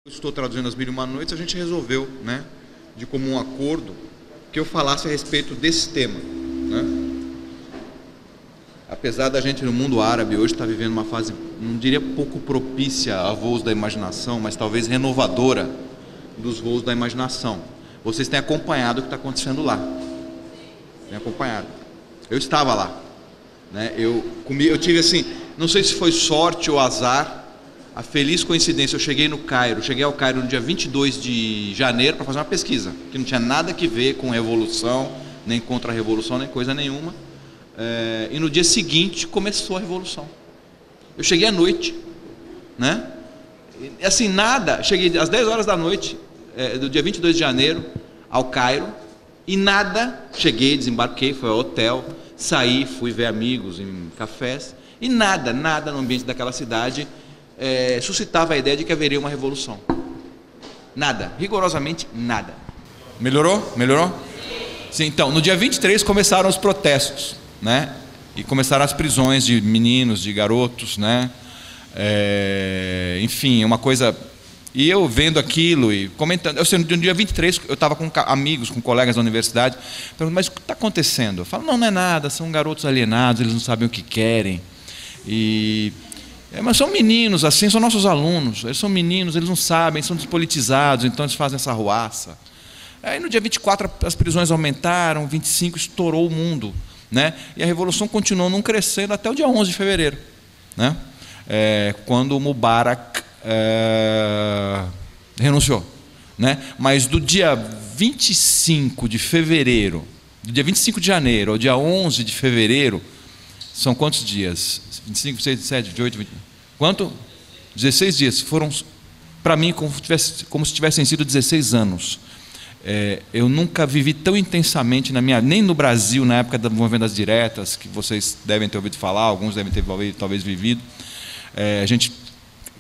Estou traduzindo as Mil e Uma Noites, a gente resolveu, né, de comum acordo, que eu falasse a respeito desse tema, né? Apesar da gente no mundo árabe hoje estar vivendo uma fase, não diria pouco propícia a voos da imaginação, mas talvez renovadora dos voos da imaginação. Vocês têm acompanhado o que está acontecendo lá. Têm acompanhado. Eu estava lá, né? Eu tive assim, não sei se foi sorte ou azar, a feliz coincidência, eu cheguei ao Cairo no dia 22 de janeiro para fazer uma pesquisa, que não tinha nada que ver com revolução, nem contra a revolução, nem coisa nenhuma. E no dia seguinte começou a revolução. Eu cheguei à noite, né? E, assim, nada, cheguei às 10 horas da noite, do dia 22 de janeiro, ao Cairo, e nada, cheguei, desembarquei, fui ao hotel, saí, fui ver amigos em cafés, e nada no ambiente daquela cidade suscitava a ideia de que haveria uma revolução. Nada, rigorosamente nada. Melhorou? Melhorou? Sim, então, no dia 23 começaram os protestos, né? E começaram as prisões de meninos, de garotos, né? Enfim, uma coisa... E eu vendo aquilo e comentando... No dia 23 eu estava com amigos, com colegas da universidade, perguntando, mas o que está acontecendo? Eu falo, não é nada, são garotos alienados, eles não sabem o que querem. Mas são meninos, assim, são nossos alunos, eles são meninos, eles não sabem, são despolitizados, então eles fazem essa arruaça. Aí no dia 24 as prisões aumentaram, 25 estourou o mundo, né? E a revolução continuou não crescendo até o dia 11 de fevereiro, né? Quando o Mubarak renunciou, né? Mas do dia 25 de fevereiro, do dia 25 de janeiro ao dia 11 de fevereiro, são quantos dias? 25, 26, 27, 28, 20... Quanto? 16 dias. Foram, para mim, como se tivessem sido 16 anos. Eu nunca vivi tão intensamente nem no Brasil, na época do movimento das diretas, que vocês devem ter ouvido falar, alguns devem ter talvez vivido. A gente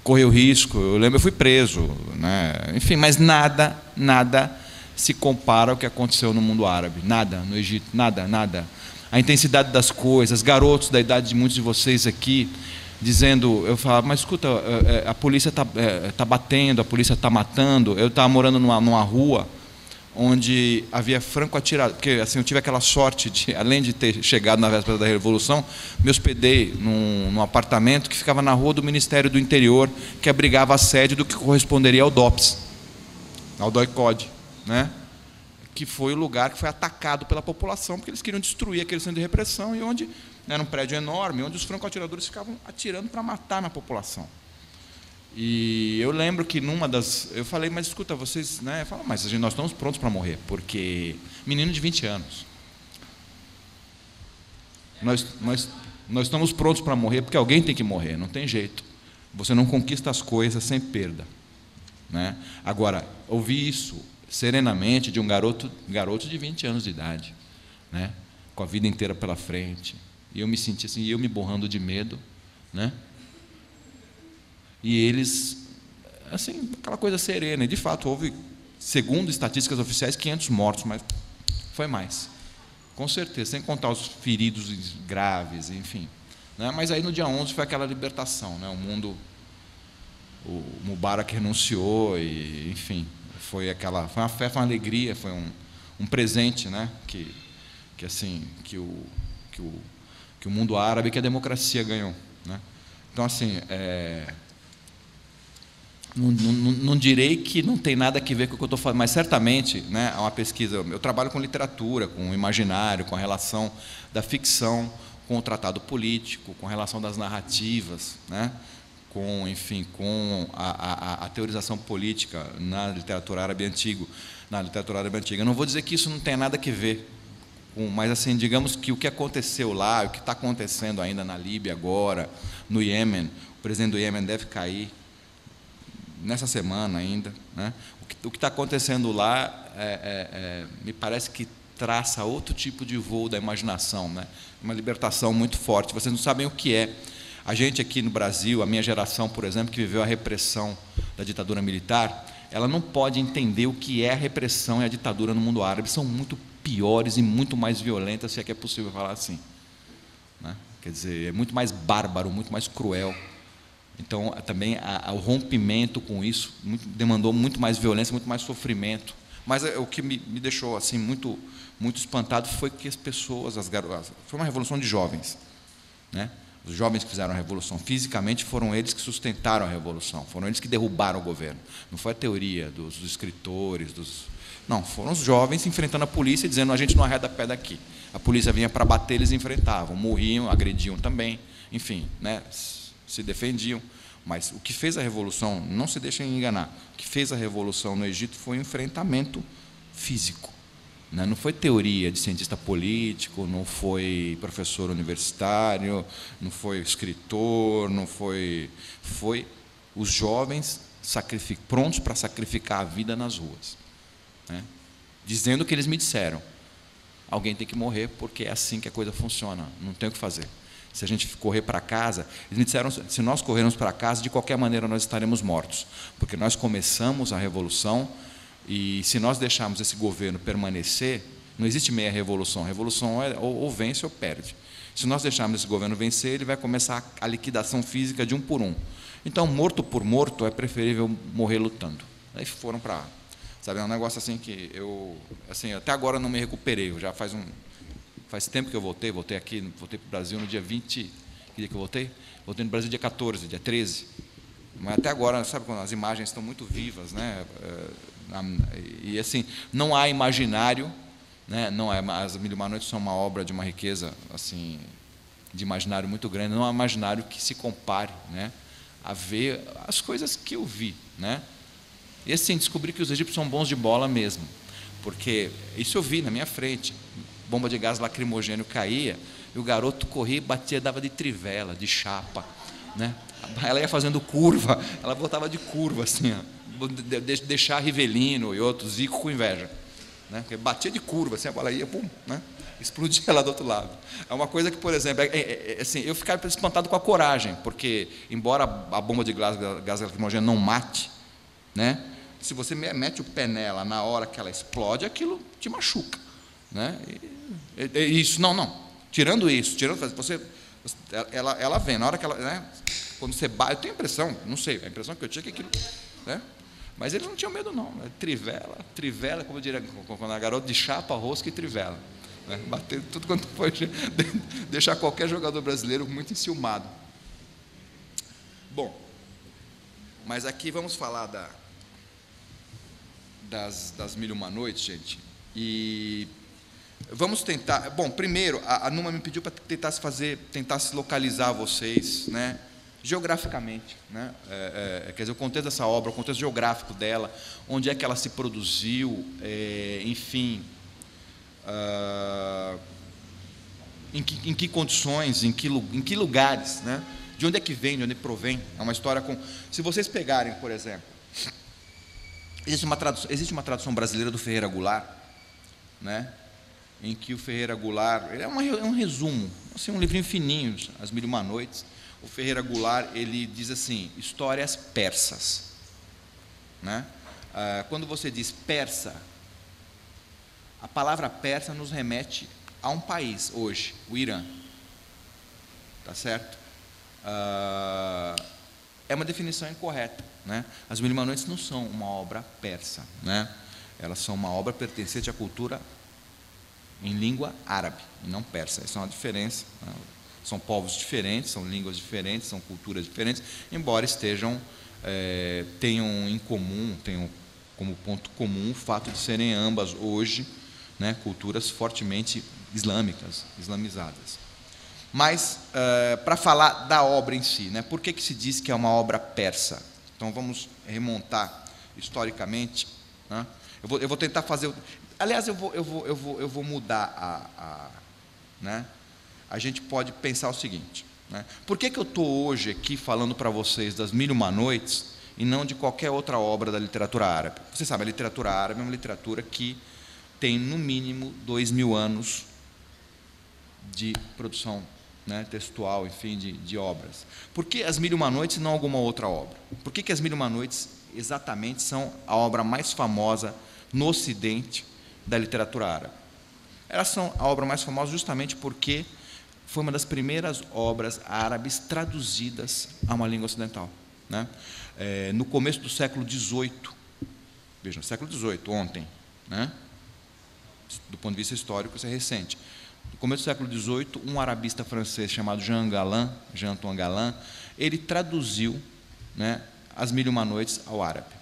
correu risco, eu lembro, eu fui preso, né? Enfim, mas nada se compara ao que aconteceu no mundo árabe. Nada, no Egito, nada. A intensidade das coisas, garotos da idade de muitos de vocês aqui, dizendo, eu falava, mas escuta, a polícia tá batendo, a polícia está matando. Eu estava morando numa rua onde havia franco-atirador, porque assim, eu tive aquela sorte de, além de ter chegado na véspera da Revolução, me hospedei num apartamento que ficava na rua do Ministério do Interior, que abrigava a sede do que corresponderia ao DOPS, ao DOI-CODE, né? Que foi o lugar que foi atacado pela população, porque eles queriam destruir aquele centro de repressão, e onde era um prédio enorme, onde os franco-atiradores ficavam atirando para matar na população. E eu lembro que numa das... Eu falei, mas escuta, vocês... Né? Eu falo, mas nós estamos prontos para morrer, porque... Menino de 20 anos. Nós estamos prontos para morrer, porque alguém tem que morrer, não tem jeito. Você não conquista as coisas sem perda, né? Agora, ouvir isso serenamente de um garoto de 20 anos de idade, né? Com a vida inteira pela frente, e eu me senti assim, eu me borrando de medo, né? E eles, assim, aquela coisa serena, e de fato houve, segundo estatísticas oficiais, 500 mortos, mas foi mais, com certeza, sem contar os feridos graves, enfim, né? Mas aí no dia 11 foi aquela libertação, né? O Mubarak renunciou, e enfim, foi uma festa, foi uma alegria, foi um presente, né? que o mundo árabe, que a democracia ganhou, né? Então, assim, não direi que não tem nada a ver com o que eu estou falando, mas certamente, né, há uma pesquisa. Eu trabalho com literatura, com o imaginário, com a relação da ficção com o tratado político, com a relação das narrativas, né? Enfim, com a teorização política na literatura árabe antiga. Eu não vou dizer que isso não tem nada a ver, mas assim, digamos que o que aconteceu lá, o que está acontecendo ainda na Líbia agora, no Iêmen, o presidente do Iêmen deve cair nessa semana ainda, né? O que está acontecendo lá me parece que traça outro tipo de voo da imaginação, né? Uma libertação muito forte. Vocês não sabem o que é. A gente aqui no Brasil, a minha geração, por exemplo, que viveu a repressão da ditadura militar, ela não pode entender o que é a repressão e a ditadura no mundo árabe. São muito piores e muito mais violentas, se é que é possível falar assim, né? Quer dizer, é muito mais bárbaro, muito mais cruel, Então, também o rompimento com isso demandou muito mais violência, muito mais sofrimento. Mas o que me deixou assim muito espantado foi que as pessoas, as garotas, foi uma revolução de jovens, né? Os jovens que fizeram a revolução, fisicamente foram eles que sustentaram a revolução, foram eles que derrubaram o governo. Não foi a teoria dos escritores, não, foram os jovens enfrentando a polícia, dizendo: a gente não arreda pé daqui. A polícia vinha para bater, eles enfrentavam, morriam, agrediam também, enfim, né? Se defendiam. Mas o que fez a revolução, não se deixem enganar, o que fez a revolução no Egito foi um enfrentamento físico, né? Não foi teoria de cientista político, não foi professor universitário, não foi escritor, não foi os jovens prontos para sacrificar a vida nas ruas, né? Dizendo o que eles me disseram: alguém tem que morrer, porque é assim que a coisa funciona, não tem o que fazer. Se a gente correr para casa, eles me disseram: se nós corrermos para casa, de qualquer maneira nós estaremos mortos, porque nós começamos a revolução, e se nós deixarmos esse governo permanecer, não existe meia revolução, a revolução ou vence ou perde. Se nós deixarmos esse governo vencer, ele vai começar a liquidação física de um por um. Então, morto por morto, é preferível morrer lutando. Aí foram para... Sabe, é um negócio assim que eu... Assim, até agora eu não me recuperei, eu já faz tempo que eu voltei para o Brasil no dia 20... Que dia que eu voltei? Voltei no Brasil dia 14, dia 13. Mas até agora, sabe, quando as imagens estão muito vivas, né? E assim, não há imaginário, né? Não é, as Mil e Uma Noites são uma obra de uma riqueza assim, de imaginário muito grande, não há imaginário que se compare, né, a ver as coisas que eu vi, né? E assim, descobri que os egípcios são bons de bola mesmo, porque isso eu vi na minha frente, bomba de gás lacrimogêneo caía, e o garoto corria e batia, dava de trivela, de chapa, né? Ela ia fazendo curva, ela botava de curva, assim, ó, deixar Rivelino e outros, Zico com inveja, né? Porque batia de curva, assim, a bola ia, pum, né? Explodia lá do outro lado. É uma coisa que, por exemplo, assim, eu ficava espantado com a coragem, porque, embora a bomba de gás lacrimogêneo não mate, né? Se você mete o pé nela na hora que ela explode, aquilo te machuca, né? Isso, não. Tirando isso, ela vem, na hora que ela, né, quando você bate, eu tenho a impressão, não sei, a impressão que eu tinha é que aquilo, né? Mas eles não tinham medo, não. Trivela, como eu diria, quando a garota, de chapa, rosca e trivela, né? Bater tudo quanto foi, deixar qualquer jogador brasileiro muito enciumado. Bom, mas aqui vamos falar das Mil e Uma Noites, gente, e vamos tentar. Bom, primeiro, a Numa me pediu para tentar se localizar vocês, né, geograficamente, né? Quer dizer, o contexto dessa obra, o contexto geográfico dela, onde é que ela se produziu, enfim, em que condições, em que lugares, né? De onde é que vem, de onde provém. É uma história com... Se vocês pegarem, por exemplo, existe uma tradução brasileira do Ferreira Goulart, né, em que o Ferreira Goulart, ele é um resumo, assim, um livrinho fininho, As Mil e Uma Noites. O Ferreira Goulart, ele diz assim: histórias persas, né? Quando você diz persa, a palavra persa nos remete a um país hoje, o Irã, tá certo? É uma definição incorreta, né? As Mil e Uma Noites não são uma obra persa, né? Elas são uma obra pertencente à cultura em língua árabe, e não persa. Isso é uma diferença, né? São povos diferentes, são línguas diferentes, são culturas diferentes, embora tenham em comum, tenham como ponto comum o fato de serem ambas hoje, né, culturas fortemente islamizadas. Mas, para falar da obra em si, né, por que se diz que é uma obra persa? Então, vamos remontar historicamente, né? Eu vou tentar fazer... Aliás, eu vou mudar né? A gente pode pensar o seguinte, né? Por que eu estou hoje aqui falando para vocês das Mil e Uma Noites e não de qualquer outra obra da literatura árabe? Você sabe, a literatura árabe é uma literatura que tem, no mínimo, 2000 anos de produção, né, textual, enfim, de obras. Por que as Mil e Uma Noites e não alguma outra obra? Por que as Mil e Uma Noites exatamente são a obra mais famosa no Ocidente da literatura árabe? Elas são a obra mais famosa justamente porque foi uma das primeiras obras árabes traduzidas a uma língua ocidental, né? No começo do século XVIII, vejam, século XVIII, ontem, né? Do ponto de vista histórico, isso é recente. No começo do século XVIII, um arabista francês chamado Jean-Antoine Galland, ele traduziu, né, As Mil e Uma Noites ao árabe.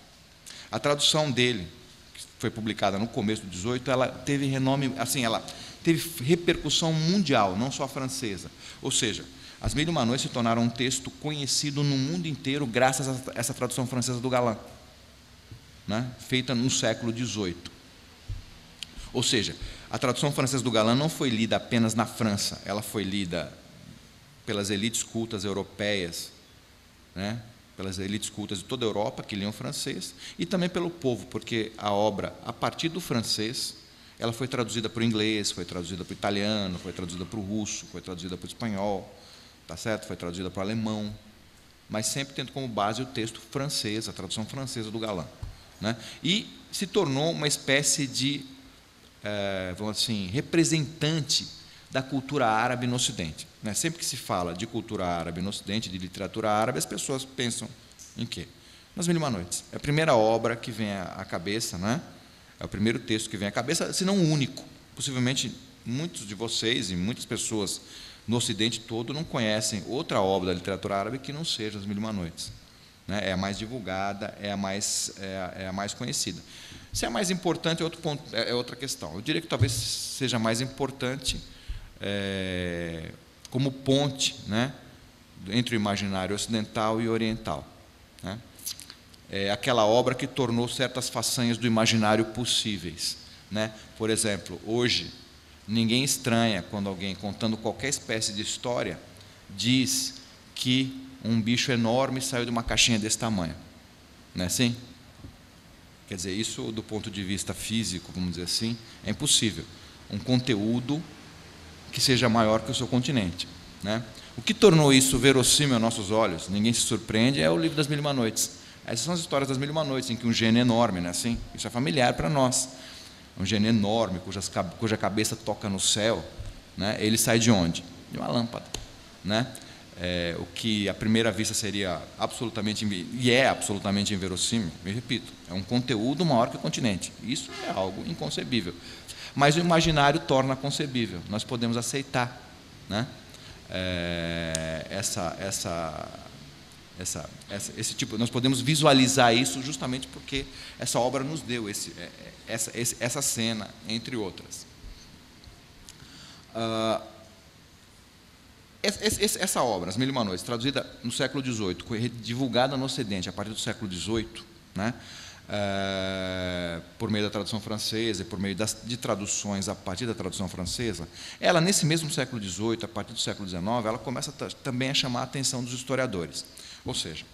A tradução dele, que foi publicada no começo do XVIII, ela teve renome, assim, ela teve repercussão mundial, não só francesa. Ou seja, As Mil e Uma Noites se tornaram um texto conhecido no mundo inteiro graças a essa tradução francesa do Galland, né, feita no século XVIII. Ou seja, a tradução francesa do Galland não foi lida apenas na França, ela foi lida pelas elites cultas europeias, né, pelas elites cultas de toda a Europa que liam francês, e também pelo povo, porque a obra, a partir do francês, ela foi traduzida para o inglês, foi traduzida para o italiano, foi traduzida para o russo, foi traduzida para o espanhol, tá certo? Foi traduzida para o alemão, mas sempre tendo como base o texto francês, a tradução francesa do Galland, né? E se tornou uma espécie de vamos assim, representante da cultura árabe no Ocidente, né? Sempre que se fala de cultura árabe no Ocidente, de literatura árabe, as pessoas pensam em quê? Nas Mil e Uma Noites. É a primeira obra que vem à cabeça, né? É o primeiro texto que vem à cabeça, se não o único. Possivelmente, muitos de vocês e muitas pessoas no Ocidente todo não conhecem outra obra da literatura árabe que não seja As Mil e Uma Noites, né? É a mais divulgada, é a mais conhecida. Se é mais importante é outro ponto, é outra questão. Eu diria que talvez seja mais importante como ponte, né, entre o imaginário ocidental e oriental, né? É aquela obra que tornou certas façanhas do imaginário possíveis, né? Por exemplo, hoje ninguém estranha quando alguém, contando qualquer espécie de história, diz que um bicho enorme saiu de uma caixinha desse tamanho, não é assim? Quer dizer, isso do ponto de vista físico, vamos dizer assim, é impossível. Um conteúdo que seja maior que o seu continente, né? O que tornou isso verossímil aos nossos olhos, ninguém se surpreende, é o livro das Mil e Uma Noites. Essas são as histórias das Mil e Uma Noites, em que um gênio enorme, não é assim? Isso é familiar para nós. Um gênio enorme, cuja cabeça toca no céu, né? Ele sai de onde? De uma lâmpada, né? O que à primeira vista seria absolutamente, e é absolutamente inverossímil, me repito, é um conteúdo maior que o continente. Isso é algo inconcebível. Mas o imaginário torna concebível, nós podemos aceitar, né, esse tipo, nós podemos visualizar isso justamente porque essa obra nos deu essa cena, entre outras. Essa obra, As Mil e Uma Noites, traduzida no século XVIII, divulgada no Ocidente a partir do século XVIII, né, por meio da tradução francesa e por meio de traduções a partir da tradução francesa, ela, nesse mesmo século XVIII, a partir do século XIX, ela começa também a chamar a atenção dos historiadores. Ou seja,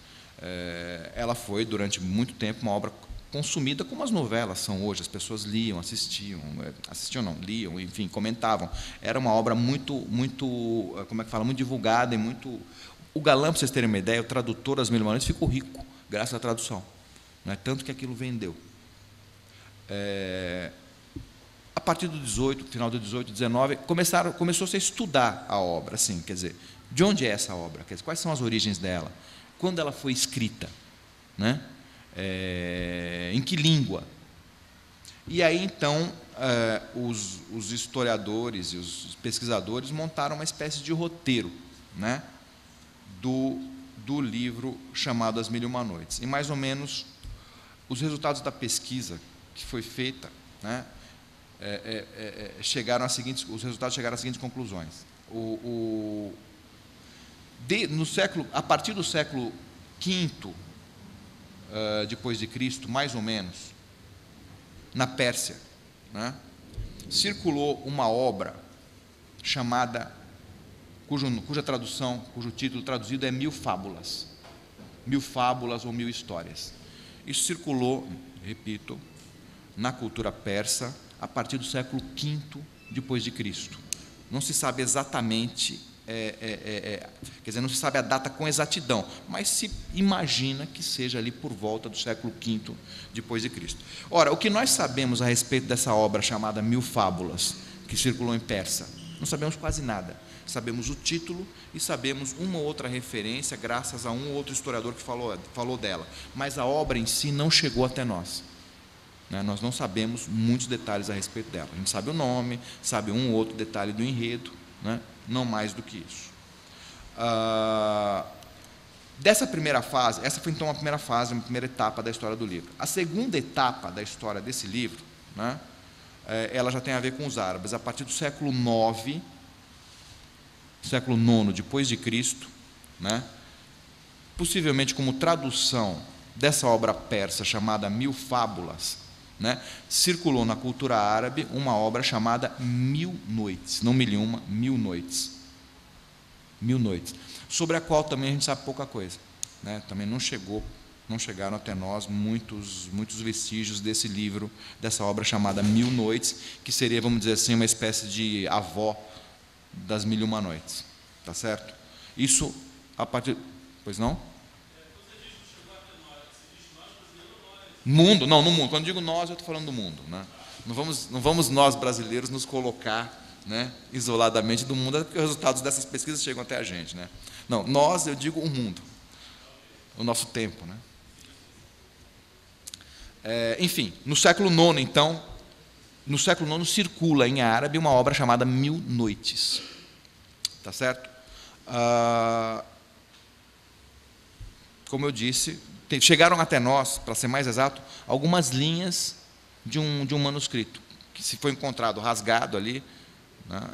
ela foi, durante muito tempo, uma obra consumida como as novelas são hoje. As pessoas liam, assistiam não, liam, enfim, comentavam. Era uma obra muito, como é que fala, muito divulgada e muito... O Galland, para vocês terem uma ideia, o tradutor das Mil e Uma Noites ficou rico graças à tradução, não é? Tanto que aquilo vendeu. A partir do 18, final do 18, 19, começou-se a estudar a obra, assim, quer dizer, de onde é essa obra? Quer dizer, quais são as origens dela? Quando ela foi escrita, né? Em que língua? E aí, então, os historiadores e os pesquisadores montaram uma espécie de roteiro, né, do livro chamado As Mil e Uma Noites. E, mais ou menos, os resultados da pesquisa que foi feita, né, os resultados chegaram às seguintes conclusões. A partir do século V depois de Cristo, mais ou menos, na Pérsia, né, circulou uma obra chamada, cuja tradução, cujo título traduzido é Mil Fábulas ou Mil Histórias. Isso circulou, repito, na cultura persa a partir do século V depois de Cristo. Não se sabe exatamente, quer dizer, não se sabe a data com exatidão, mas se imagina que seja ali por volta do século V depois de Cristo. Ora, o que nós sabemos a respeito dessa obra chamada Mil Fábulas, que circulou em Persa, Não sabemos quase nada. Sabemos o título e sabemos uma ou outra referência, graças a um ou outro historiador que falou dela. Mas a obra em si não chegou até nós. Nós não sabemos muitos detalhes a respeito dela. A gente sabe o nome, sabe um ou outro detalhe do enredo, não mais do que isso. Dessa primeira fase, essa foi então a primeira fase, a primeira etapa da história do livro. A segunda etapa da história desse livro, ela já tem a ver com os árabes. A partir do século IX, século IX depois de Cristo, possivelmente como tradução dessa obra persa chamada Mil Fábulas, circulou na cultura árabe uma obra chamada Mil Noites, não mil e uma, Mil Noites. Mil Noites, sobre a qual também a gente sabe pouca coisa. Também não chegaram até nós muitos vestígios desse livro, dessa obra chamada Mil Noites, que seria, vamos dizer assim, uma espécie de avó das Mil e Uma Noites. Tá certo? Isso a partir... Pois não? Mundo, não, no mundo. Quando digo nós, eu estou falando do mundo. Não vamos nós, brasileiros, nos colocar isoladamente do mundo, porque os resultados dessas pesquisas chegam até a gente. Não, nós, eu digo o mundo, o nosso tempo. Enfim, no século IX, então, no século IX circula em árabe uma obra chamada Mil Noites. Tá certo? Como eu disse, chegaram até nós, para ser mais exato, algumas linhas de um manuscrito, que se foi encontrado rasgado ali,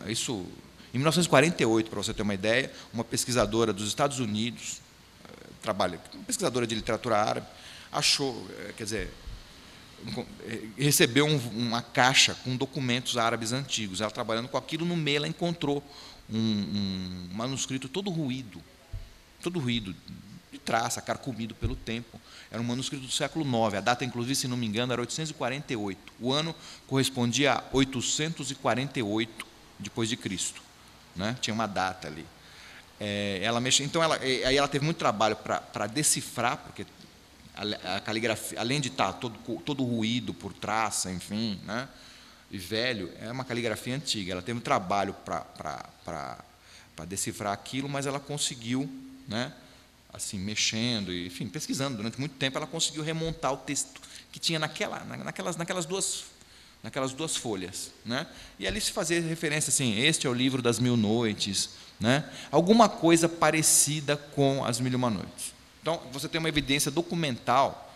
isso em 1948, para você ter uma ideia, uma pesquisadora dos Estados Unidos, uma pesquisadora de literatura árabe, achou, recebeu uma caixa com documentos árabes antigos. Ela, trabalhando com aquilo, no meio ela encontrou um manuscrito todo ruído, de traça, carcomido pelo tempo. Era um manuscrito do século IX. A data, inclusive, se não me engano, era 848. O ano correspondia a 848 depois de Cristo. Tinha uma data ali. Então, aí ela teve muito trabalho para decifrar, porque a caligrafia, além de estar todo ruído por traça, enfim, e velho, é uma caligrafia antiga. Ela teve um trabalho para decifrar aquilo, mas ela conseguiu, assim, mexendo, e, enfim, pesquisando durante muito tempo, ela conseguiu remontar o texto que tinha naquelas duas folhas. E ali se fazia referência assim: este é o livro das Mil Noites, alguma coisa parecida com as Mil e Uma Noites. Então, você tem uma evidência documental,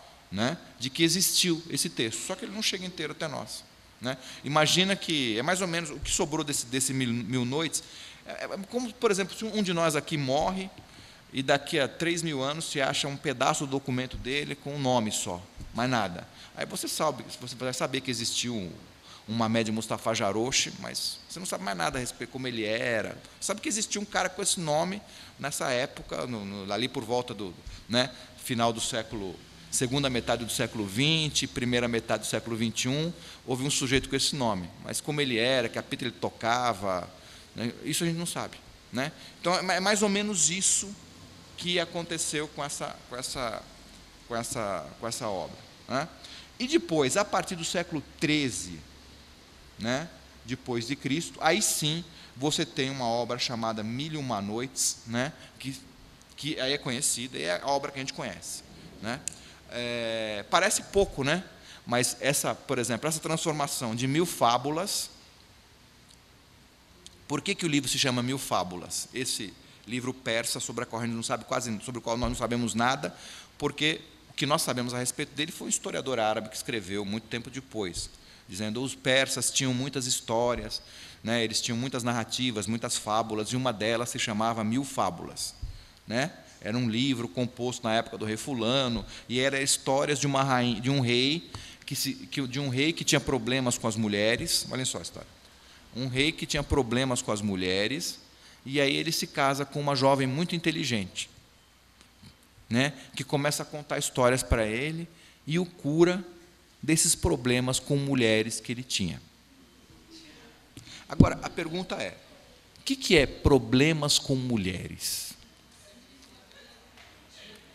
de que existiu esse texto, só que ele não chega inteiro até nós. Imagina que é mais ou menos o que sobrou desse Mil Noites, como, por exemplo, se um de nós aqui morre e daqui a 3.000 anos se acha um pedaço do documento dele com um nome só, mais nada. Aí você vai saber que existiu um Mamed Mustafa Jaroche, mas você não sabe mais nada a respeito de como ele era. Você sabe que existia um cara com esse nome nessa época, ali por volta do final do século, segunda metade do século XX, primeira metade do século XXI, houve um sujeito com esse nome. Mas como ele era, que apito ele tocava, isso a gente não sabe. Então, é mais ou menos isso que aconteceu com essa obra. E depois, a partir do século XIII, depois de Cristo, aí sim você tem uma obra chamada Mil e Uma Noites, que aí é conhecida, e é a obra que a gente conhece. Parece pouco, mas por exemplo, essa transformação de 1000 fábulas. Por que o livro se chama Mil Fábulas? Esse livro persa sobre o qual nós não sabemos nada, porque o que nós sabemos a respeito dele foi um historiador árabe que escreveu muito tempo depois, dizendo que os persas tinham muitas histórias, eles tinham muitas narrativas, muitas fábulas, e uma delas se chamava Mil Fábulas. Era um livro composto na época do rei fulano, e era histórias de um rei que tinha problemas com as mulheres. Olhem só a história. Um rei que tinha problemas com as mulheres, e aí ele se casa com uma jovem muito inteligente, que começa a contar histórias para ele e o cura desses problemas com mulheres que ele tinha. Agora, a pergunta é: o que é problemas com mulheres?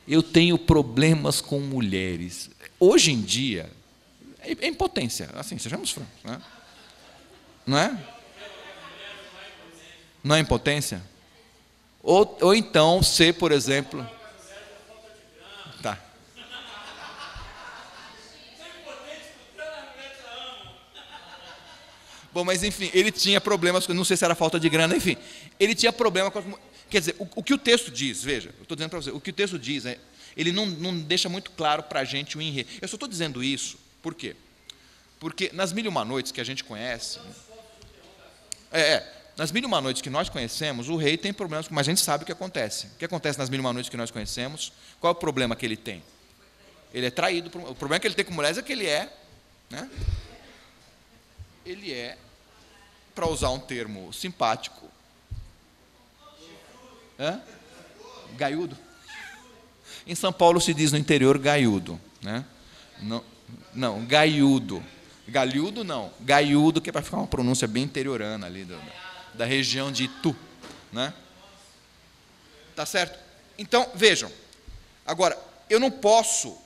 Eu tenho problemas com mulheres. Hoje em dia, é impotência, assim, sejamos francos, não é? Não é impotência? Ou então ser, por exemplo... Tá. Bom, mas enfim, ele tinha problemas, não sei se era falta de grana, enfim. Ele tinha problema com as... Quer dizer, o que o texto diz, veja, eu estou dizendo para você, o que o texto diz, ele não deixa muito claro para a gente o enredo. Eu só estou dizendo isso, por quê? Porque nas Mil e Uma Noites que a gente conhece... nas Mil e Uma Noites que nós conhecemos, o rei tem problemas, mas a gente sabe o que acontece. O que acontece nas Mil e Uma Noites que nós conhecemos? Qual é o problema que ele tem? Ele é traído. O problema que ele tem com mulheres é que ele é... Né? Ele é, para usar um termo simpático, gaiudo. Em São Paulo se diz no interior gaiudo, né? Não, gaiudo. Galhudo não, gaiudo, que é para ficar uma pronúncia bem interiorana ali da região de Itu, né? Tá certo? Então, vejam. Agora, eu não posso,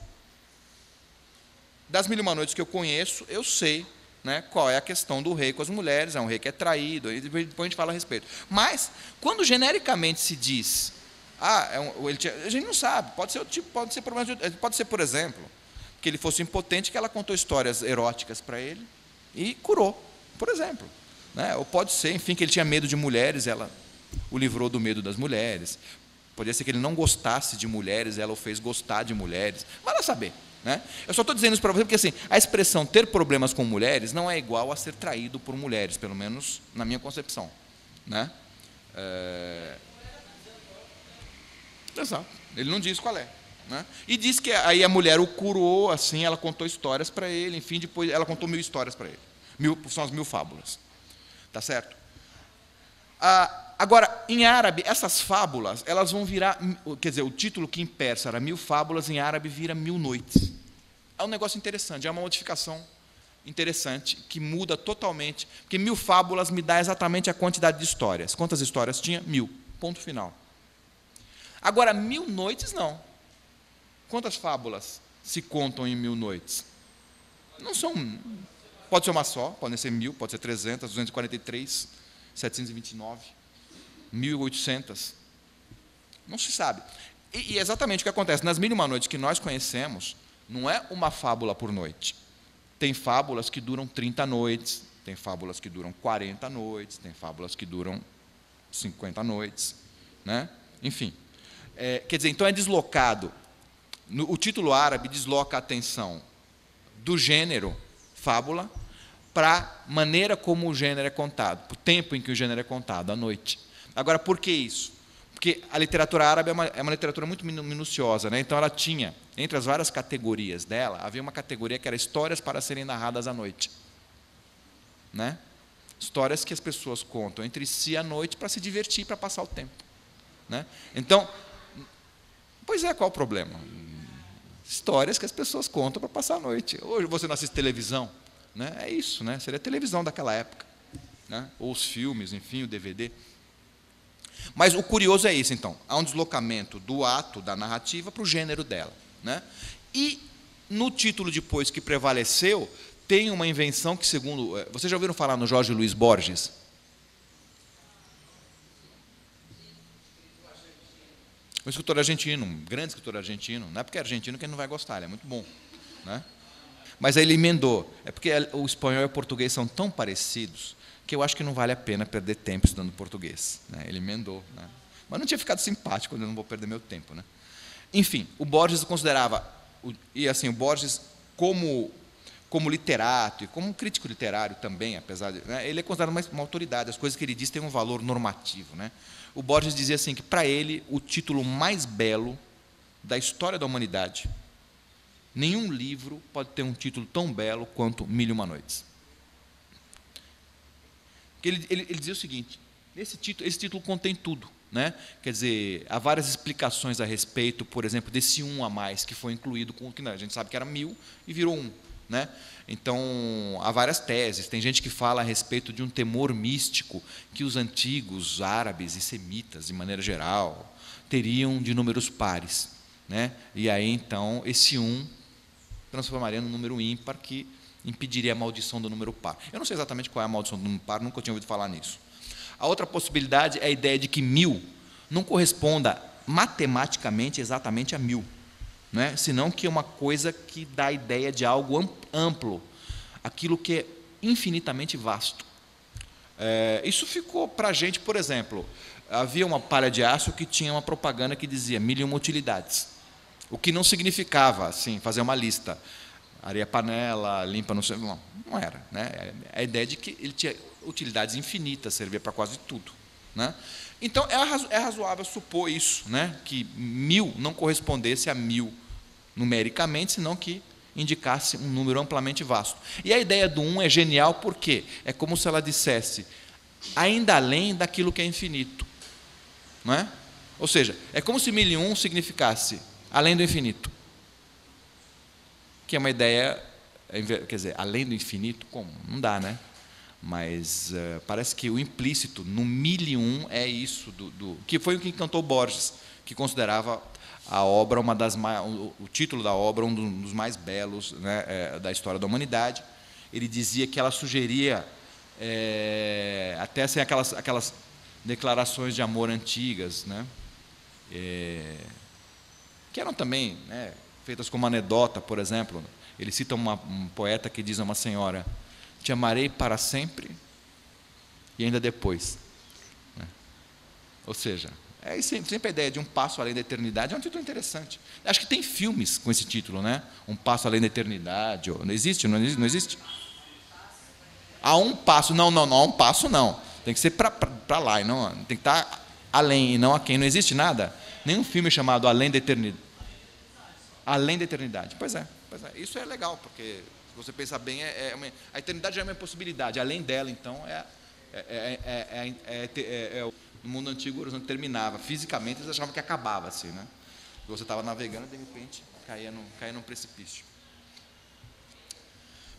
das Mil e Uma Noites que eu conheço, eu sei, né, qual é a questão do rei com as mulheres, é um rei que é traído, e depois a gente fala a respeito. Mas, quando genericamente se diz, a gente não sabe, pode ser, por exemplo, que ele fosse impotente, que ela contou histórias eróticas para ele e curou, por exemplo. Né? Ou pode ser, enfim, que ele tinha medo de mulheres, ela o livrou do medo das mulheres. Podia ser que ele não gostasse de mulheres, ela o fez gostar de mulheres. Vai lá saber. Né? Eu só estou dizendo isso para você porque assim, a expressão ter problemas com mulheres não é igual a ser traído por mulheres, pelo menos na minha concepção. Né? Exato. Ele não diz qual é. Né? E diz que aí a mulher o curou, assim, ela contou histórias para ele, enfim, depois ela contou 1000 histórias para ele. São as 1000 fábulas. Tá certo? Agora, em árabe, essas fábulas, elas vão virar, quer dizer, o título que em persa era 1000 fábulas, em árabe vira 1000 noites. É um negócio interessante, é uma modificação interessante, que muda totalmente, porque 1000 fábulas me dá exatamente a quantidade de histórias. Quantas histórias tinha? 1000, ponto final. Agora, 1000 noites, não. Quantas fábulas se contam em 1000 noites? Não são... Pode ser uma só, podem ser 1000, pode ser 300, 243, 729, 1800. Não se sabe. E exatamente o que acontece. Nas Mil e Uma Noites que nós conhecemos, não é uma fábula por noite. Tem fábulas que duram 30 noites, tem fábulas que duram 40 noites, tem fábulas que duram 50 noites. Né? Enfim. Quer dizer, então é deslocado. O título árabe desloca a atenção do gênero fábula para a maneira como o gênero é contado, para o tempo em que o gênero é contado, à noite. Agora, por que isso? Porque a literatura árabe é uma literatura muito minuciosa, né? Então ela tinha, entre as várias categorias dela, havia uma categoria que era histórias para serem narradas à noite. Né? Histórias que as pessoas contam entre si à noite para se divertir, para passar o tempo. Né? Então, pois é, qual o problema? Histórias que as pessoas contam para passar a noite. Hoje você não assiste televisão, né? É isso, né? Seria a televisão daquela época, né? Ou os filmes, enfim, o DVD. Mas o curioso é isso, então. Há um deslocamento do ato, da narrativa, para o gênero dela. Né? E, no título depois que prevaleceu, tem uma invenção que, segundo... Vocês já ouviram falar no Jorge Luiz Borges? Um escritor argentino, um grande escritor argentino. Não é porque é argentino que ele não vai gostar, ele é muito bom. Né? Mas aí ele emendou. É porque o espanhol e o português são tão parecidos que eu acho que não vale a pena perder tempo estudando português. Né? Ele emendou. Né? Mas não tinha ficado simpático, eu não vou perder meu tempo. Né? Enfim, o Borges considerava, e assim, o Borges como literato e como um crítico literário também, apesar de... Né? Ele é considerado uma autoridade, as coisas que ele diz têm um valor normativo. Né? O Borges dizia assim, que, para ele, o título mais belo da história da humanidade, nenhum livro pode ter um título tão belo quanto Mil e Uma Noites. Ele dizia o seguinte, esse título contém tudo. Né? Quer dizer, há várias explicações a respeito, por exemplo, desse um a mais que foi incluído, com o que a gente sabe que era 1000 e virou 1. Né? Então, há várias teses. Tem gente que fala a respeito de um temor místico que os antigos árabes e semitas, de maneira geral, teriam de números pares. Né? E aí, então, esse 1 transformaria num número ímpar que impediria a maldição do número par. Eu não sei exatamente qual é a maldição do número par, nunca tinha ouvido falar nisso. A outra possibilidade é a ideia de que 1000 não corresponda matematicamente exatamente a 1000, né? Senão que é uma coisa que dá a ideia de algo amplo, aquilo que é infinitamente vasto. Isso ficou para a gente, por exemplo, havia uma palha de aço que tinha uma propaganda que dizia 1001 utilidades, o que não significava assim, fazer uma lista, areia panela, limpa, não sei, não era, né? A ideia de que ele tinha utilidades infinitas, servia para quase tudo, né? Então é razoável supor isso, né? Que 1000 não correspondesse a 1000 numericamente, senão que indicasse um número amplamente vasto. E a ideia do 1 é genial porque é como se ela dissesse ainda além daquilo que é infinito, não é? Ou seja, é como se 1001 significasse além do infinito, que é uma ideia, quer dizer, além do infinito, como? Não dá, né? Mas parece que o implícito no 1001 é isso, que foi o que encantou Borges, que considerava a obra o título da obra um dos mais belos, né, da história da humanidade. Ele dizia que ela sugeria até assim, aquelas declarações de amor antigas, né, que eram também, né, feitas como anedota, por exemplo. Ele cita um poeta que diz a uma senhora: te amarei para sempre e ainda depois. Ou seja, sempre a ideia de um passo além da eternidade é um título interessante. Acho que tem filmes com esse título, né? Um passo além da eternidade. Não existe? Não existe? Há um passo. Não, há um passo não. Tem que ser para lá, não, tem que estar além e não a quem. Não existe nada. Nenhum filme chamado Além da Eternidade. Além da eternidade. Pois é. Isso é legal, porque se você pensar bem, a eternidade já é uma possibilidade. Além dela, então, no mundo antigo o horizonte terminava. Fisicamente eles achavam que acabava assim, né? Você estava navegando e de repente caía num precipício.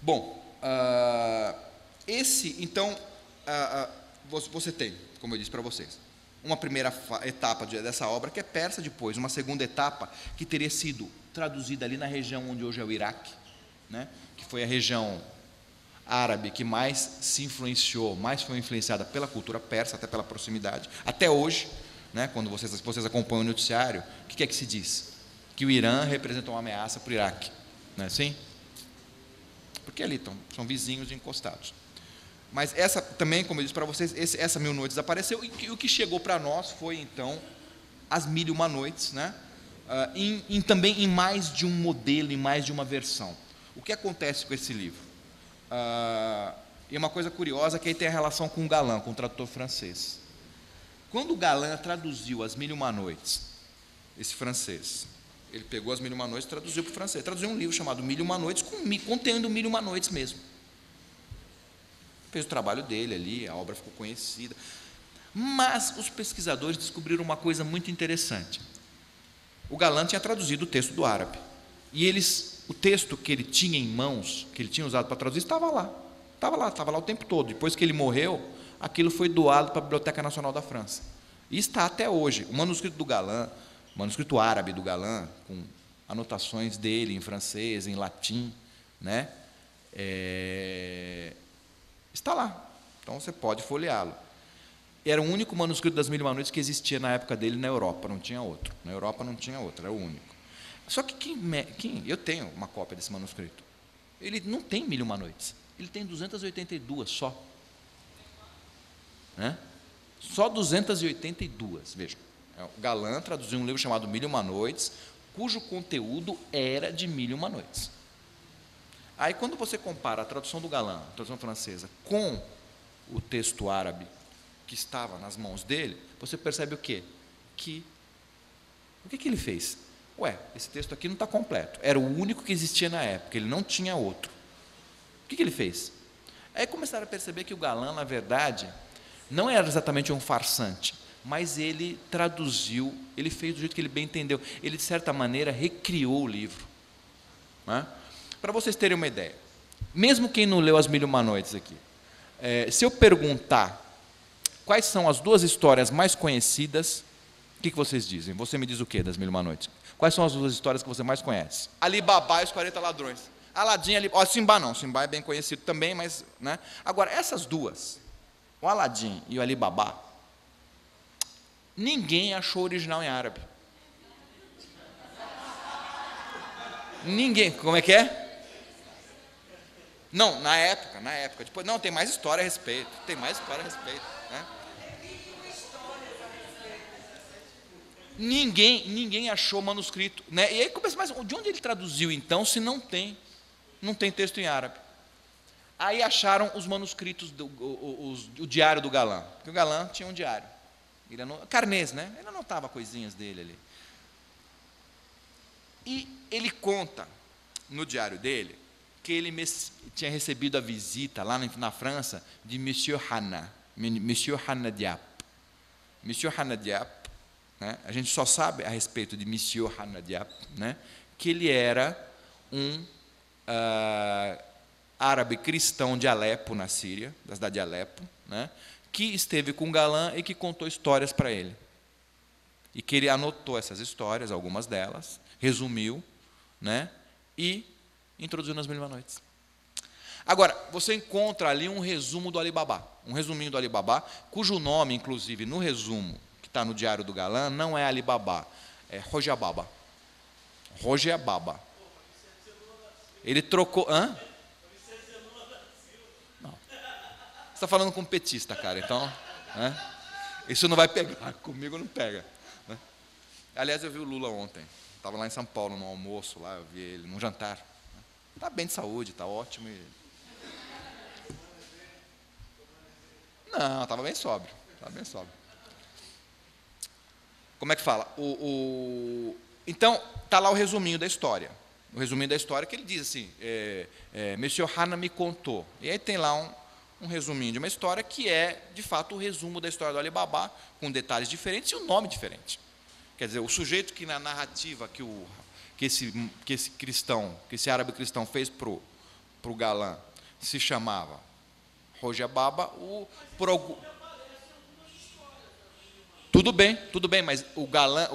Bom, então você tem, como eu disse para vocês, uma primeira etapa dessa obra que é persa, depois uma segunda etapa que teria sido traduzida ali na região onde hoje é o Iraque, né? Que foi a região árabe que mais se influenciou, mais foi influenciada pela cultura persa, até pela proximidade, até hoje, né, quando vocês acompanham o noticiário, o que é que se diz? Que o Irã representa uma ameaça para o Iraque, não é assim? Porque ali são vizinhos encostados. Mas essa também, como eu disse para vocês, essa 1000 noites desapareceu, e o que chegou para nós foi, então, as 1001 noites, né? Também em mais de um modelo, em mais de uma versão. O que acontece com esse livro? E uma coisa curiosa que aí tem a relação com o Galland, com o tradutor francês. Quando o Galland traduziu as 1001 noites, esse francês, ele pegou as 1001 noites e traduziu para o francês. Traduziu um livro chamado 1001 noites, contendo 1001 noites mesmo. Fez o trabalho dele ali, a obra ficou conhecida. Mas os pesquisadores descobriram uma coisa muito interessante. O Galland tinha traduzido o texto do árabe. E o texto que ele tinha em mãos, que ele tinha usado para traduzir, estava lá o tempo todo. Depois que ele morreu, aquilo foi doado para a Biblioteca Nacional da França. E está até hoje. O manuscrito do Galland, o manuscrito árabe do Galland, com anotações dele em francês, em latim, né? Está lá. Então você pode folheá-lo. Era o único manuscrito das 1001 noites que existia na época dele na Europa, não tinha outro. Na Europa não tinha outro, era o único. Só que eu tenho uma cópia desse manuscrito. Ele não tem 1001 noites, ele tem 282 só. Né? Só 282, vejam. O Galland traduziu um livro chamado 1001 noites, cujo conteúdo era de 1001 noites. Aí, quando você compara a tradução do Galland, a tradução francesa, com o texto árabe que estava nas mãos dele, você percebe o quê? O que ele fez? Esse texto aqui não está completo. Era o único que existia na época, ele não tinha outro. O que ele fez? Aí começaram a perceber que o Galland, na verdade, não era exatamente um farsante, mas ele traduziu, ele fez do jeito que ele bem entendeu. Ele, de certa maneira, recriou o livro. Né? Para vocês terem uma ideia, mesmo quem não leu as 1001 noites aqui, se eu perguntar quais são as duas histórias mais conhecidas, o que vocês dizem? Você me diz o que das 1001 noites? Quais são as duas histórias que você mais conhece? Ali Babá e os 40 ladrões. Aladim, Simba não. Simba é bem conhecido também, mas... Né? Agora, essas duas, O Aladim e o Ali Baba, ninguém achou original em árabe. Ninguém. Como é que é? Não, na época. Depois, não, tem mais história a respeito. Né? Ninguém achou manuscrito. Né? E aí começa, mas de onde ele traduziu então, se não tem texto em árabe? Aí acharam os manuscritos, o diário do Galã. Porque o Galã tinha um diário. Carnês, né? Ele anotava coisinhas dele ali. E ele conta no diário dele que ele tinha recebido a visita lá na França de Monsieur Hanna Diap. Monsieur Hanna Diap, né? A gente só sabe a respeito de Monsieur Hanna Diap, né? Que ele era um árabe cristão de Alepo, na Síria, da cidade de Alepo, né? Que esteve com Galã e que contou histórias para ele. E que ele anotou essas histórias, algumas delas, resumiu, né? E introduziu nas Mil e Uma Noites. Agora, você encontra ali um resumo do Ali Baba, um resuminho do Ali Baba, cujo nome, inclusive, no resumo, que está no Diário do Galã, não é Ali Baba, é Roja Baba. Roja Baba. Ele trocou... Hã? Não. Você está falando com um petista, cara, então... Né? Isso não vai pegar, comigo não pega. Né? Aliás, eu vi o Lula ontem. Estava lá em São Paulo, no almoço, lá, eu vi ele, num jantar. Está bem de saúde, está ótimo. Não, estava bem sóbrio. Como é que fala? Então, está lá o resuminho da história. O resuminho da história que ele diz assim, Monsieur Hanna me contou. E aí tem lá um resuminho de uma história que é, de fato, o resumo da história do Ali Baba, com detalhes diferentes e um nome diferente. Quer dizer, o sujeito que na narrativa que esse árabe cristão fez para o Galã se chamava Roja Baba, tudo bem, mas o Galã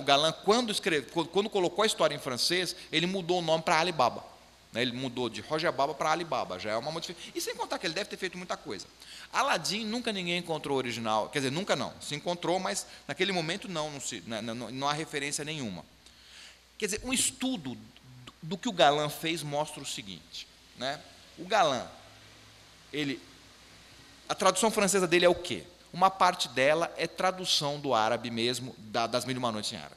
quando colocou a história em francês, ele mudou o nome para Ali Baba. Né? Ele mudou de Roja Baba para Ali Baba, já é uma modificação. E sem contar que ele deve ter feito muita coisa. Aladim nunca ninguém encontrou o original, quer dizer, nunca não, se encontrou, mas naquele momento não há referência nenhuma. Quer dizer, um estudo do que o Galã fez mostra o seguinte, né? O Galã, a tradução francesa dele é o quê? Uma parte dela é tradução do árabe mesmo, das Mil e Uma Noites em árabe.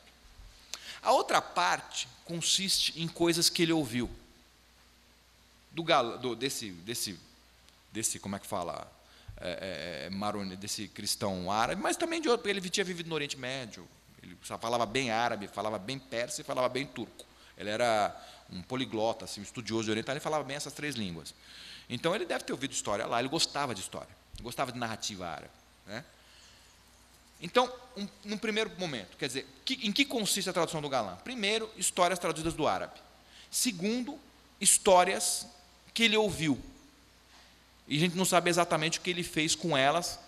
A outra parte consiste em coisas que ele ouviu desse como é que fala, desse cristão árabe, mas também de outro, ele tinha vivido no Oriente Médio, ele falava bem árabe, falava bem persa e falava bem turco. Ele era um poliglota, assim, um estudioso de oriental, ele falava bem essas 3 línguas. Então ele deve ter ouvido história lá, ele gostava de história, gostava de narrativa árabe. Né? Então, num primeiro momento, quer dizer, em que consiste a tradução do Galã? Primeiro, histórias traduzidas do árabe. Segundo, histórias que ele ouviu. E a gente não sabe exatamente o que ele fez com elas,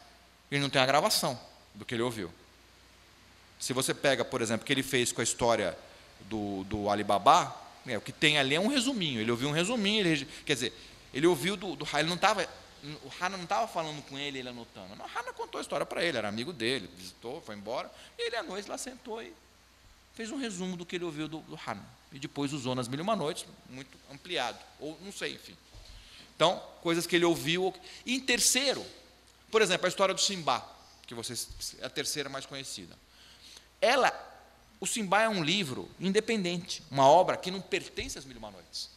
ele não tem a gravação do que ele ouviu. Se você pega, por exemplo, o que ele fez com a história do Ali Baba, o que tem ali é um resuminho. Ele ouviu um resuminho, quer dizer, ele ouviu do Hanna, o Hanna não estava falando com ele anotando. Não, o Hanna contou a história para ele, era amigo dele, visitou, foi embora, e ele à noite lá sentou e fez um resumo do que ele ouviu do Hanna. E depois usou nas Mil e Uma Noites, muito ampliado, ou não sei, enfim. Então, coisas que ele ouviu. E em terceiro, por exemplo, a história do Simbá, que é a terceira mais conhecida. O Simbá é um livro independente, uma obra que não pertence às Mil e Uma Noites.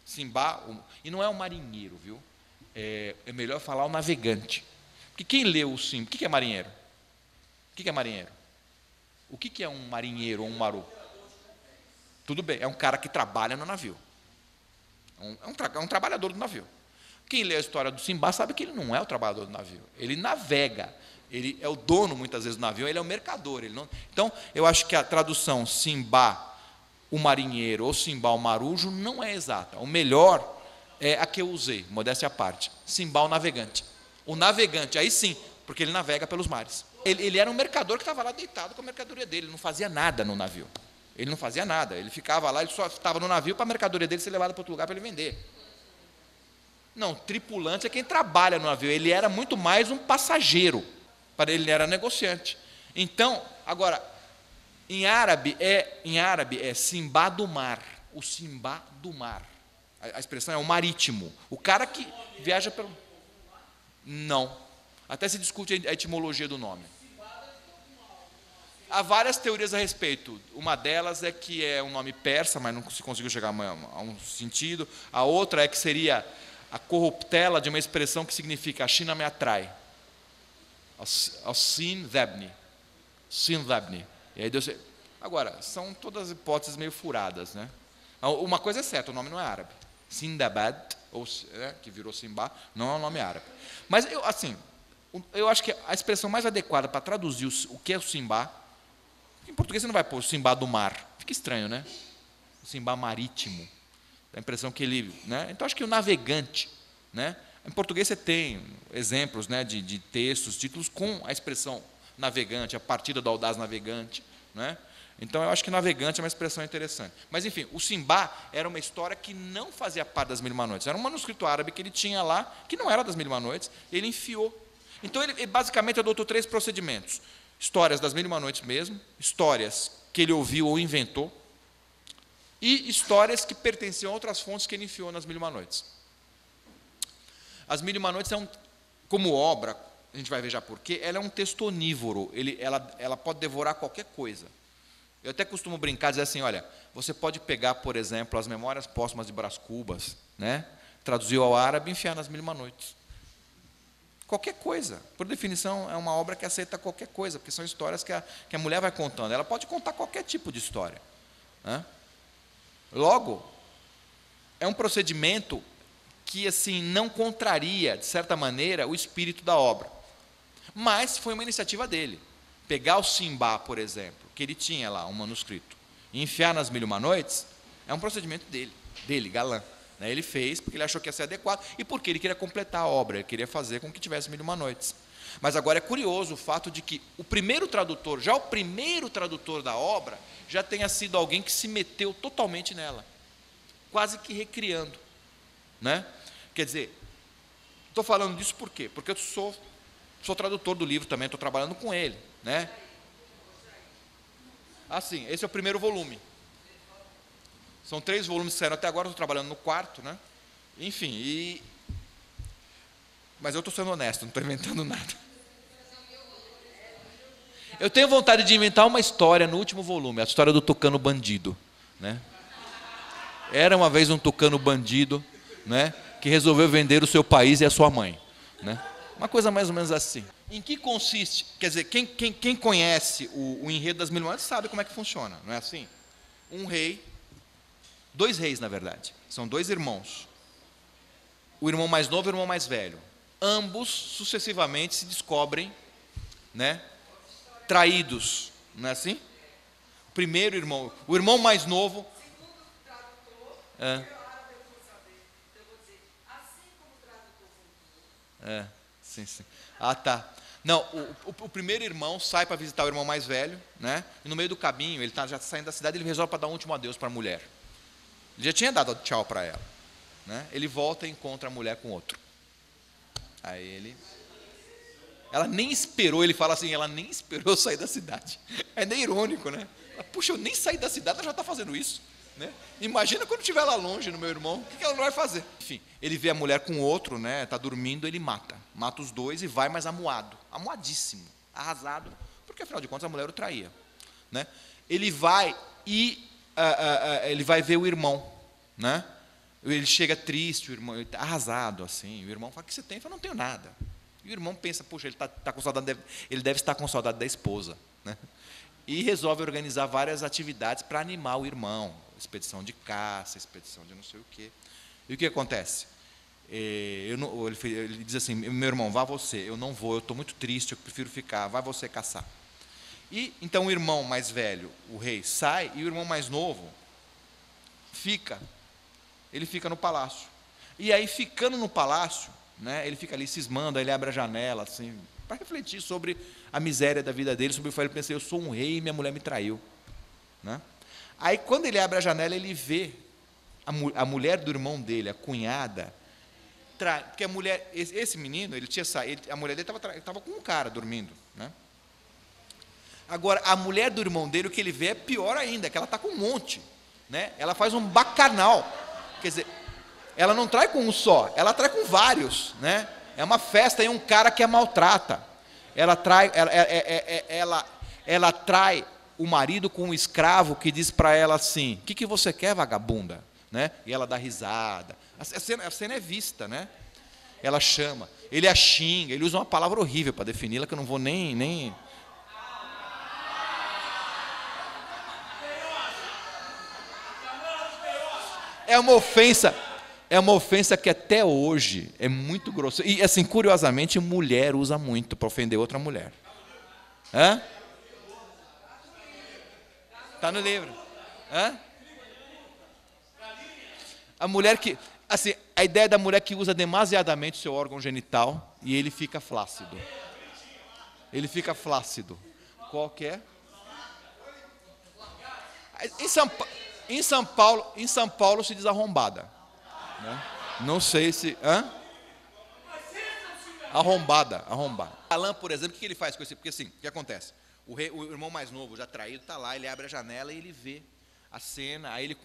Simbá, e não é um marinheiro, viu? É melhor falar o navegante. Porque quem leu o Simbá, o que é marinheiro? O que é marinheiro? O que é um marinheiro ou um maru? Tudo bem, é um cara que trabalha no navio. É um trabalhador do navio. Quem lê a história do Simbá sabe que ele não é o trabalhador do navio. Ele navega. Ele é o dono, muitas vezes, do navio. Ele é o mercador. Então, eu acho que a tradução Simbá, o marinheiro, ou Simbá, o marujo, não é exata. O melhor é a que eu usei, modéstia à parte. Simbá, o navegante. O navegante, aí sim, porque ele navega pelos mares. Ele era um mercador que estava lá deitado com a mercadoria dele. Ele não fazia nada no navio. Ele não fazia nada, ele ficava lá, ele só estava no navio para a mercadoria dele ser levada para outro lugar para ele vender. Não, tripulante é quem trabalha no navio. Ele era muito mais um passageiro. Para ele era negociante. Então, agora, em árabe é Simbá do mar. O Simbá do mar. A expressão é o marítimo. O cara que viaja pelo... Não. Até se discute a etimologia do nome. Há várias teorias a respeito. Uma delas é que é um nome persa, mas não se conseguiu chegar a um sentido. A outra é que seria a corruptela de uma expressão que significa a China me atrai. Sin Debni. Sin Debni. E aí Deus... Agora, são todas hipóteses meio furadas, né? Uma coisa é certa, o nome não é árabe. Sindabad, ou, que virou Simbá, não é um nome árabe. Mas, eu acho que a expressão mais adequada para traduzir o que é o Simbá, em português você não vai pôr o Simbá do mar, fica estranho, né? O Simbá marítimo. Dá a impressão que ele... Né? Então, acho que o navegante, né? Em português você tem exemplos, né, de textos, títulos com a expressão navegante, a partida do audaz navegante, né? Então, eu acho que navegante é uma expressão interessante. Mas, enfim, o Simbá era uma história que não fazia parte das Mil e Uma Noites. Era um manuscrito árabe que ele tinha lá, que não era das Mil e Uma Noites, ele enfiou. Então, ele basicamente adotou 3 procedimentos. Histórias das Mil e Uma Noites mesmo, histórias que ele ouviu ou inventou, e histórias que pertenciam a outras fontes que ele enfiou nas Mil e Uma Noites. As Mil e Uma Noites, como obra, a gente vai ver já por quê, ela é um texto onívoro, ela pode devorar qualquer coisa. Eu até costumo brincar, dizer assim, olha, você pode pegar, por exemplo, as Memórias Póstumas de Brás Cubas, né, traduziu ao árabe e enfiar nas Mil e Uma Noites. Qualquer coisa. Por definição, é uma obra que aceita qualquer coisa, porque são histórias que a mulher vai contando. Ela pode contar qualquer tipo de história, né? Logo, é um procedimento que assim não contraria, de certa maneira, o espírito da obra. Mas foi uma iniciativa dele. Pegar o Simbá, por exemplo, que ele tinha lá, um manuscrito, e enfiar nas Mil e Uma Noites, é um procedimento dele, galã. Ele fez porque ele achou que ia ser adequado e porque ele queria completar a obra, ele queria fazer com que tivesse Mil e Uma Noites. Mas agora é curioso o fato de que o primeiro tradutor da obra, já tenha sido alguém que se meteu totalmente nela, quase que recriando, né? Quer dizer, estou falando disso por quê? Porque eu sou tradutor do livro também, estou trabalhando com ele, né? Sim, esse é o primeiro volume. São 3 volumes que saíram até agora, eu estou trabalhando no 4º, né? Enfim, mas eu estou sendo honesto, não estou inventando nada. Eu tenho vontade de inventar uma história no último volume, a história do tucano bandido, né? Era uma vez um tucano bandido, né, que resolveu vender o seu país e a sua mãe, né? Uma coisa mais ou menos assim. Em que consiste? Quer dizer, quem conhece o enredo das Mil e Uma Noites sabe como é que funciona, não é assim? Um rei, 2 reis, na verdade, são 2 irmãos. O irmão mais novo e o irmão mais velho. Ambos, sucessivamente, se descobrem, né, traídos, não é assim? O primeiro irmão, o irmão mais novo... Sim. Tá. Não, o primeiro irmão sai para visitar o irmão mais velho, né? E no meio do caminho, ele está já saindo da cidade, ele resolve para dar um último adeus para a mulher. Ele já tinha dado tchau para ela, né? Ele volta e encontra a mulher com outro. Aí ela nem esperou, ele fala assim, ela nem esperou eu sair da cidade. É nem irônico, né? Puxa, eu nem saí da cidade, ela já está fazendo isso, né? Imagina quando estiver lá longe no meu irmão, o que ela não vai fazer? Enfim, ele vê a mulher com outro, né? Está dormindo, ele mata os 2 e vai mais amuadíssimo, arrasado, porque afinal de contas a mulher o traía, né? Ele vai e ele vai ver o irmão, né? Ele chega triste, o irmão arrasado assim, o irmão fala, o que você tem? Ele fala, não tenho nada. E o irmão pensa, puxa, ele tá com saudade, ele deve estar com saudade da esposa, né? E resolve organizar várias atividades para animar o irmão, expedição de caça, expedição de não sei o quê. E o que acontece? Ele diz assim, meu irmão, vá você, eu não vou, eu estou muito triste, eu prefiro ficar, vai você caçar. E então o irmão mais velho, o rei, sai, e o irmão mais novo ele fica no palácio. E aí, ficando no palácio, né, ele fica ali cismando, aí ele abre a janela, assim, para refletir sobre a miséria da vida dele, sobre o fato de ele pensar, eu sou um rei e minha mulher me traiu, né? Aí, quando ele abre a janela, ele vê a mulher do irmão dele, a cunhada, porque a mulher, esse menino, ele tinha saído, a mulher dele estava com um cara dormindo, né? Agora, a mulher do irmão dele, o que ele vê é pior ainda, que ela está com um monte, né? Ela faz um bacanal, quer dizer, ela não trai com um só, ela trai com vários, né? É uma festa e um cara que a maltrata. Ela trai o marido com um escravo que diz para ela assim: o que você quer, vagabunda? Né? E ela dá risada. A cena é vista, né? Ela chama, ele a xinga, ele usa uma palavra horrível para defini-la, que eu não vou nem... É uma ofensa que até hoje é muito grossa. E, assim, curiosamente, mulher usa muito para ofender outra mulher. Hã? Está no livro. Hã? A mulher que... Assim, a ideia da mulher que usa demasiadamente o seu órgão genital e ele fica flácido. Ele fica flácido. Qual que é? Em São Paulo se diz arrombada. Né? Não sei se... Hã? Arrombada. Alain, por exemplo, o que ele faz com esse? Porque assim, o que acontece? O irmão mais novo, já traído, está lá, ele abre a janela e ele vê a cena, aí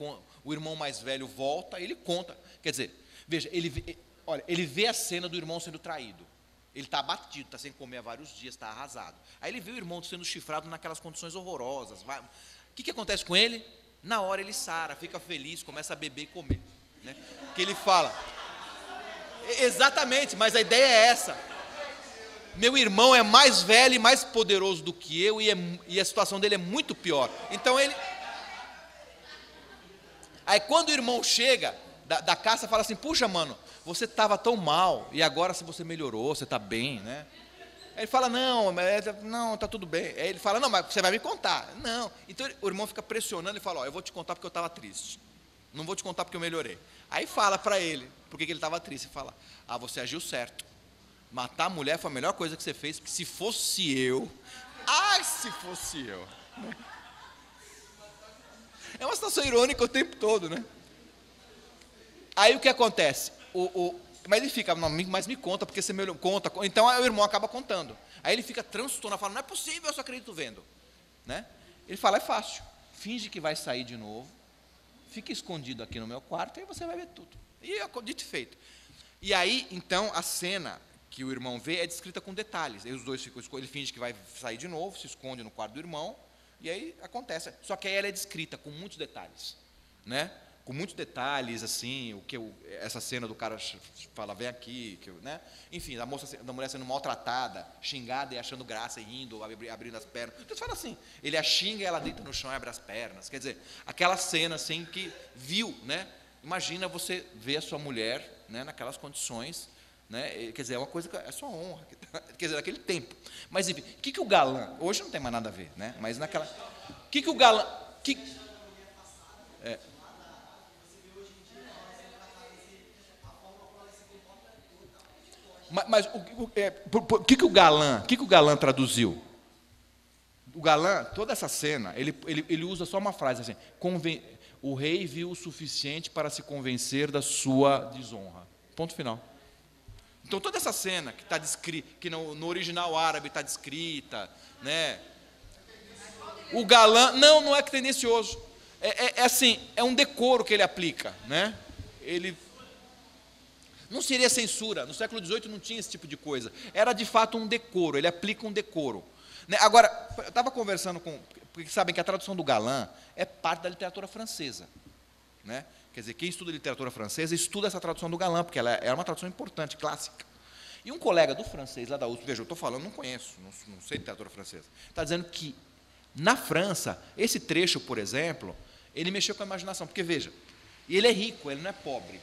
o irmão mais velho volta, ele conta. Quer dizer, veja, ele vê a cena do irmão sendo traído. Ele está abatido, está sem comer há vários dias, está arrasado. Aí ele vê o irmão sendo chifrado naquelas condições horrorosas. O que acontece com ele? Na hora ele sara, fica feliz, começa a beber e comer. Né? Que ele fala... Exatamente, mas a ideia é essa. Meu irmão é mais velho e mais poderoso do que eu e a situação dele é muito pior. Então ele... Aí quando o irmão chega da caça, fala assim: puxa, mano, você estava tão mal e agora se você melhorou, você está bem, né? Aí ele fala: não, está tudo bem. Aí ele fala: não, mas você vai me contar. Não. Então o irmão fica pressionando e fala: ó, eu vou te contar porque eu estava triste. Não vou te contar porque eu melhorei. Aí fala para ele porque ele estava triste. Fala: ah, você agiu certo. Matar a mulher foi a melhor coisa que você fez, porque se fosse eu... se fosse eu... É uma situação irônica o tempo todo, né? Aí o que acontece? Mas ele fica: não, mas me conta, porque você me conta. Então o irmão acaba contando. Aí ele fica transtornado, fala: não é possível, eu só acredito vendo. Né? Ele fala: é fácil, finge que vai sair de novo, fica escondido aqui no meu quarto, e aí você vai ver tudo. E dito e feito. E aí, então, a cena que o irmão vê é descrita com detalhes. Aí os dois ficam, ele finge que vai sair de novo, se esconde no quarto do irmão, e aí acontece. Só que aí ela é descrita com muitos detalhes, né? Com muitos detalhes, assim, essa cena do cara fala: vem aqui, né? Enfim, da mulher sendo maltratada, xingada e achando graça e rindo, abrindo as pernas. Então fala assim, ele a xinga e ela deita no chão e abre as pernas. Quer dizer, aquela cena assim que viu, né? Imagina você ver a sua mulher, né, naquelas condições. Né? Quer dizer, é uma coisa que é só honra, quer dizer, naquele tempo. Mas enfim, o que o galã, hoje não tem mais nada a ver, né? Mas naquela, o que o galã, mas o que o galã traduziu? O galã, toda essa cena, ele usa só uma frase assim: o rei viu o suficiente para se convencer da sua desonra. Ponto final. Então toda essa cena que está descrita, que no original árabe está descrita, né? O galã, não é que tendencioso, é assim, é um decoro que ele aplica, né? Ele não seria censura, no século XVIII não tinha esse tipo de coisa, era de fato um decoro, ele aplica um decoro. Né? Agora, eu estava conversando porque sabem que a tradução do galã é parte da literatura francesa, né? Quer dizer, quem estuda literatura francesa estuda essa tradução do galã, porque ela é uma tradução importante, clássica. E um colega do francês lá da USP, veja, eu estou falando, não conheço, não sei literatura francesa, está dizendo que, na França, esse trecho, por exemplo, ele mexeu com a imaginação, porque, veja, e ele é rico, ele não é pobre.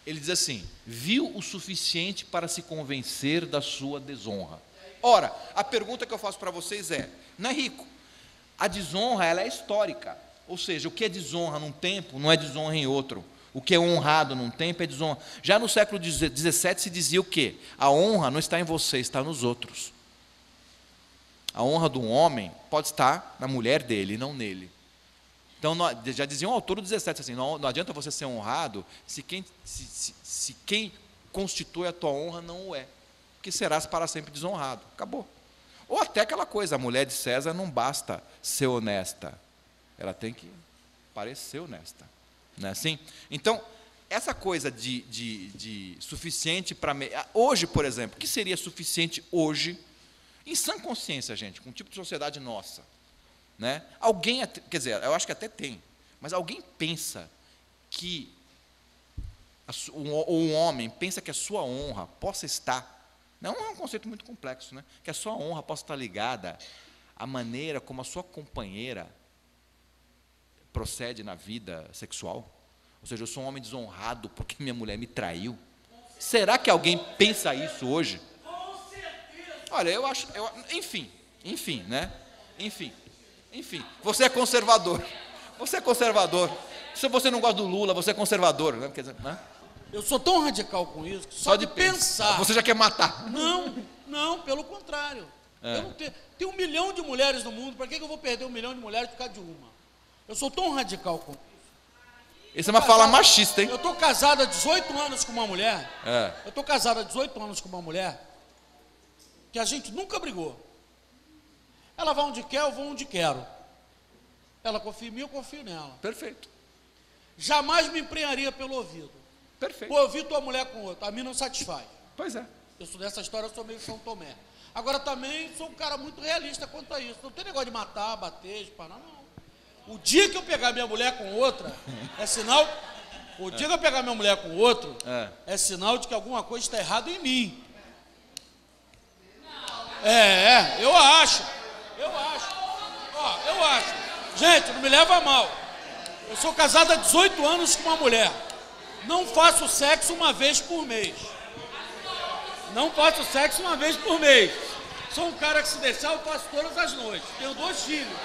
Ele diz assim: viu o suficiente para se convencer da sua desonra. Ora, a pergunta que eu faço para vocês é: não é rico? A desonra, ela é histórica. Ou seja, o que é desonra num tempo não é desonra em outro. O que é honrado num tempo é desonra. Já no século XVII se dizia o quê? A honra não está em você, está nos outros. A honra do homem pode estar na mulher dele, não nele. Então, já dizia um autor do XVII assim: não adianta você ser honrado se quem constitui a tua honra não o é, porque serás para sempre desonrado. Acabou. Ou até aquela coisa, a mulher de César não basta ser honesta, ela tem que parecer honesta. Não é assim? Então, essa coisa de suficiente para... Hoje, por exemplo, o que seria suficiente hoje, em sã consciência, gente, com o tipo de sociedade nossa? Né? Alguém, quer dizer, eu acho que até tem, mas alguém pensa que, ou um homem pensa que a sua honra possa estar... Não é um conceito muito complexo, né? Que a sua honra possa estar ligada à maneira como a sua companheira procede na vida sexual. Ou seja, eu sou um homem desonrado porque minha mulher me traiu. Será que alguém pensa isso hoje? Olha, eu acho... enfim, né? Enfim, você é conservador. Você é conservador. Se você não gosta do Lula, você é conservador. Né? Quer dizer, né? Eu sou tão radical com isso, que só de pensar... Você já quer matar. Não, pelo contrário. Eu não tenho 1 milhão de mulheres no mundo, para que eu vou perder 1 milhão de mulheres por causa de uma? Eu sou tão radical com isso. Isso é uma fala machista, hein? Eu estou casado há 18 anos com uma mulher. Eu estou casado há 18 anos com uma mulher que a gente nunca brigou. Ela vai onde quer, eu vou onde quero. Ela confia em mim, eu confio nela. Perfeito. Jamais me emprenharia pelo ouvido. Perfeito. Vou ouvir tua mulher com outra, a mim não satisfaz. Pois é. Eu sou dessa história, eu sou meio São Tomé. Agora também sou um cara muito realista quanto a isso. Não tem negócio de matar, bater, disparar, não. O dia que eu pegar minha mulher com outra, é sinal... O dia que eu pegar minha mulher com outro, é sinal de que alguma coisa está errada em mim. Eu acho. Eu acho. Gente, não me leva a mal. Eu sou casado há 18 anos com uma mulher. Não faço sexo uma vez por mês. Sou um cara que, se deixar, eu faço todas as noites. Tenho 2 filhos.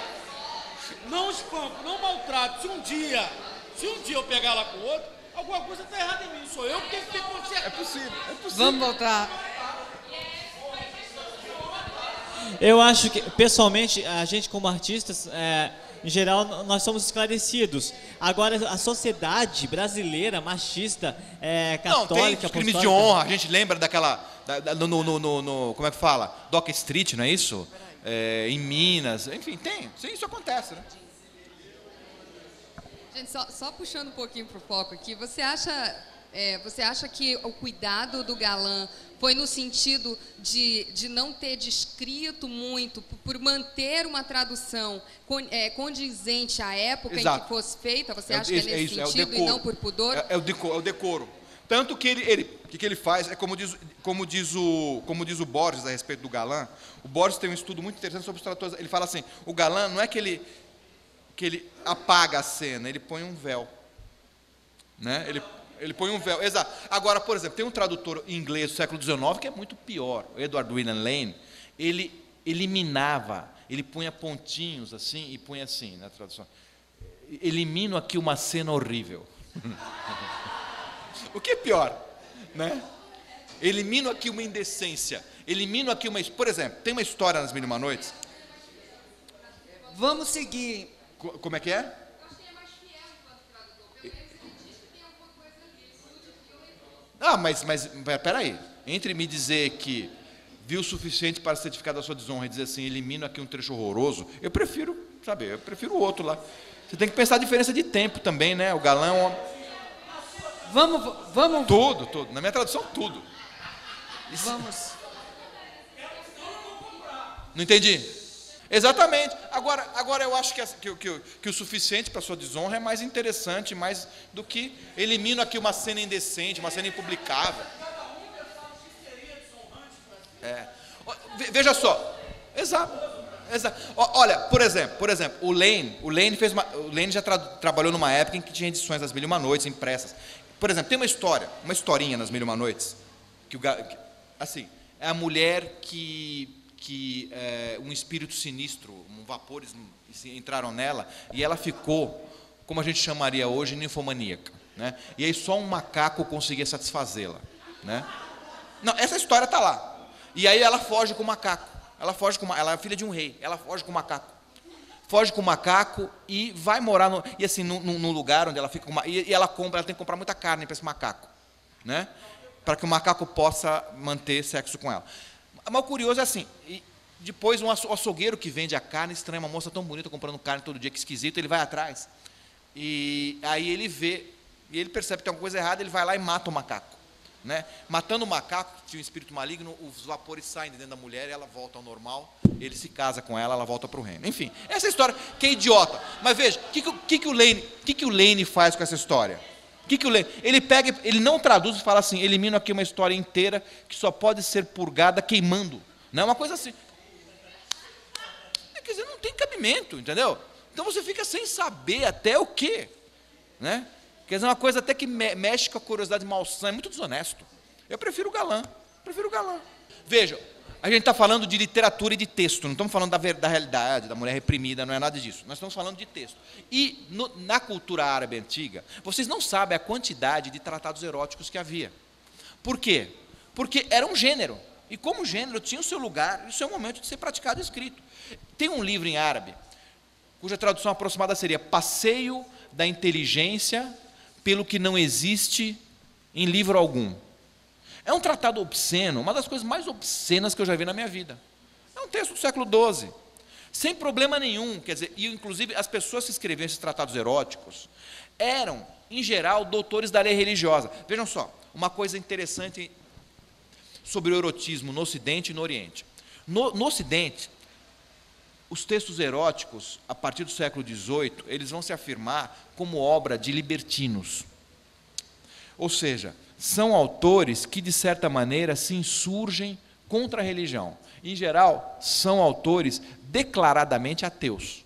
Não espanco, não maltrato. Se um dia eu pegar ela com outro, alguma coisa está errada em mim. Sou eu que tenho que ter consciência. É possível. Vamos voltar. Eu acho que, pessoalmente, a gente como artistas, em geral, nós somos esclarecidos. Agora, a sociedade brasileira, machista, católica... Não, tem crimes de honra. A gente lembra daquela... como é que fala? Dock Street, não é isso? Em Minas. Enfim, isso acontece, né? Gente, só puxando um pouquinho para o foco aqui, você acha que o cuidado do galã foi no sentido de não ter descrito muito, por manter uma tradução condizente à época em que fosse feita? Você acha que é nesse sentido e não por pudor? É o decoro. Tanto que o que ele faz é como diz o Borges a respeito do galã. O Borges tem um estudo muito interessante sobre os tradutores. Ele fala assim: o galã não é que ele apaga a cena, ele põe um véu, né? Ele põe um véu. Exato. Agora, por exemplo, tem um tradutor inglês do século XIX que é muito pior. O Edward William Lane, ele eliminava, ele punha pontinhos assim e punha assim na tradução: elimino aqui uma cena horrível. O que é pior, né? Elimino aqui uma indecência. Elimino aqui uma... Por exemplo, tem uma história nas Mil e Uma Noites. Vamos seguir. Como é que é? Eu acho que ele é mais fiel enquanto tradutor. Pelo menos ele diz que tem alguma coisa ali. Mas peraí. Entre me dizer que viu o suficiente para certificar da sua desonra e dizer assim, elimino aqui um trecho horroroso, eu prefiro o outro lá. Você tem que pensar a diferença de tempo também, né? O galã... Vamos... Tudo. Na minha tradução, tudo. Vamos... Não entendi. Exatamente. Agora eu acho que o suficiente para a sua desonra é mais interessante, mais do que elimino aqui uma cena indecente, uma cena impublicável. Veja só. Exato. Olha, por exemplo, o Lane já trabalhou numa época em que tinha edições das Mil e Uma Noites impressas. Por exemplo, tem uma historinha nas Mil e Uma Noites, assim, é a mulher que um espírito sinistro, vapores entraram nela, e ela ficou, como a gente chamaria hoje, ninfomaníaca, né? E aí só um macaco conseguia satisfazê-la, né? Não, essa história está lá. E aí ela foge com o macaco. Ela é filha de um rei, ela foge com o macaco. Foge com o macaco e vai morar num lugar onde ela fica e ela tem que comprar muita carne para esse macaco, né? para que o macaco possa manter sexo com ela. Mas o curioso é assim, e depois o açougueiro que vende a carne estranha, uma moça tão bonita comprando carne todo dia, que esquisito, ele vai atrás. E aí ele vê, e ele percebe que tem alguma coisa errada, ele vai lá e mata o macaco. Né? Matando o macaco, que tinha um espírito maligno, os vapores saem de dentro da mulher e ela volta ao normal, ele se casa com ela, ela volta para o reino. Enfim, essa história que é idiota. Mas veja, o que o Lane faz com essa história? Ele pega, ele não traduz e fala assim, elimino aqui uma história inteira que só pode ser purgada queimando. Não é uma coisa assim. Quer dizer, não tem cabimento, entendeu? Então você fica sem saber até o quê, né? Quer dizer, uma coisa até que mexe com a curiosidade malsã, é muito desonesto. Eu prefiro o galã, Veja, a gente está falando de literatura e de texto, não estamos falando da realidade, da mulher reprimida, não é nada disso. Nós estamos falando de texto. E na cultura árabe antiga, vocês não sabem a quantidade de tratados eróticos que havia. Por quê? Porque era um gênero. E como gênero tinha o seu lugar e o seu momento de ser praticado e escrito. Tem um livro em árabe, cuja tradução aproximada seria Passeio da Inteligência pelo que não existe em livro algum. É um tratado obsceno, uma das coisas mais obscenas que eu já vi na minha vida. É um texto do século XII, sem problema nenhum. Quer dizer, e inclusive as pessoas que escreviam esses tratados eróticos eram, em geral, doutores da lei religiosa. Vejam só, uma coisa interessante sobre o erotismo no Ocidente e no Oriente. No Ocidente, os textos eróticos, a partir do século XVIII, eles vão se afirmar como obra de libertinos. Ou seja, são autores que, de certa maneira, se insurgem contra a religião. Em geral, são autores declaradamente ateus.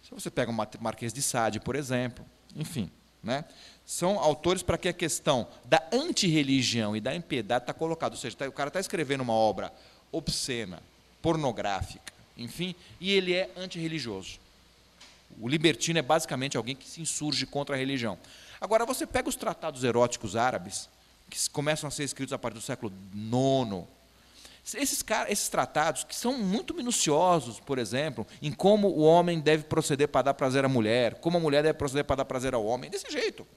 Se você pega o Marquês de Sade, por exemplo, enfim, né? São autores para que a questão da antirreligião e da impiedade está colocada. Ou seja, o cara está escrevendo uma obra obscena, pornográfica, enfim, e ele é antirreligioso. O libertino é basicamente alguém que se insurge contra a religião. Agora, você pega os tratados eróticos árabes, que começam a ser escritos a partir do século IX, esses tratados, que são muito minuciosos, por exemplo, em como o homem deve proceder para dar prazer à mulher, como a mulher deve proceder para dar prazer ao homem, desse jeito.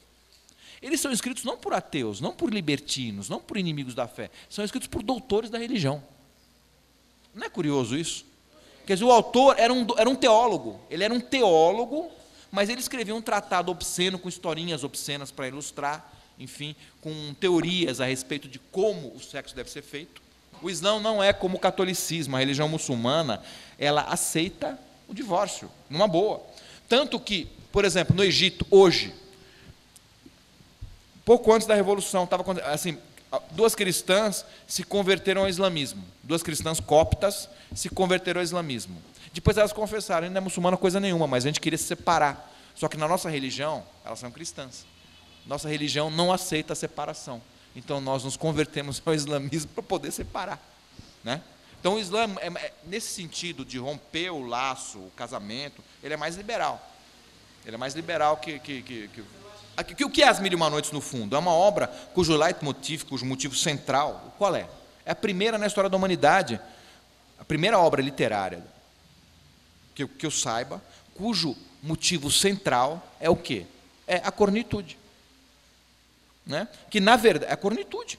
Eles são escritos não por ateus, não por libertinos, não por inimigos da fé, são escritos por doutores da religião. Não é curioso isso? Quer dizer, o autor era um teólogo, ele era um teólogo, mas ele escrevia um tratado obsceno, com historinhas obscenas para ilustrar, enfim, com teorias a respeito de como o sexo deve ser feito. O Islã não é como o catolicismo, a religião muçulmana, ela aceita o divórcio, numa boa. Tanto que, por exemplo, no Egito, hoje, pouco antes da Revolução, assim, duas cristãs se converteram ao islamismo. Duas cristãs coptas se converteram ao islamismo. Depois elas confessaram, não é muçulmana coisa nenhuma, mas a gente queria se separar. Só que na nossa religião, elas são cristãs. Nossa religião não aceita a separação. Então nós nos convertemos ao islamismo para poder separar. Né? Então o Islã, nesse sentido de romper o laço, o casamento, ele é mais liberal. Ele é mais liberal que o que é As Mil e Uma Noites, no fundo? É uma obra cujo leitmotiv, cujo motivo central, qual é? É a primeira na história da humanidade, a primeira obra literária, que eu saiba, cujo motivo central é o quê? É a cornitude. Né? Que, na verdade, é a cornitude.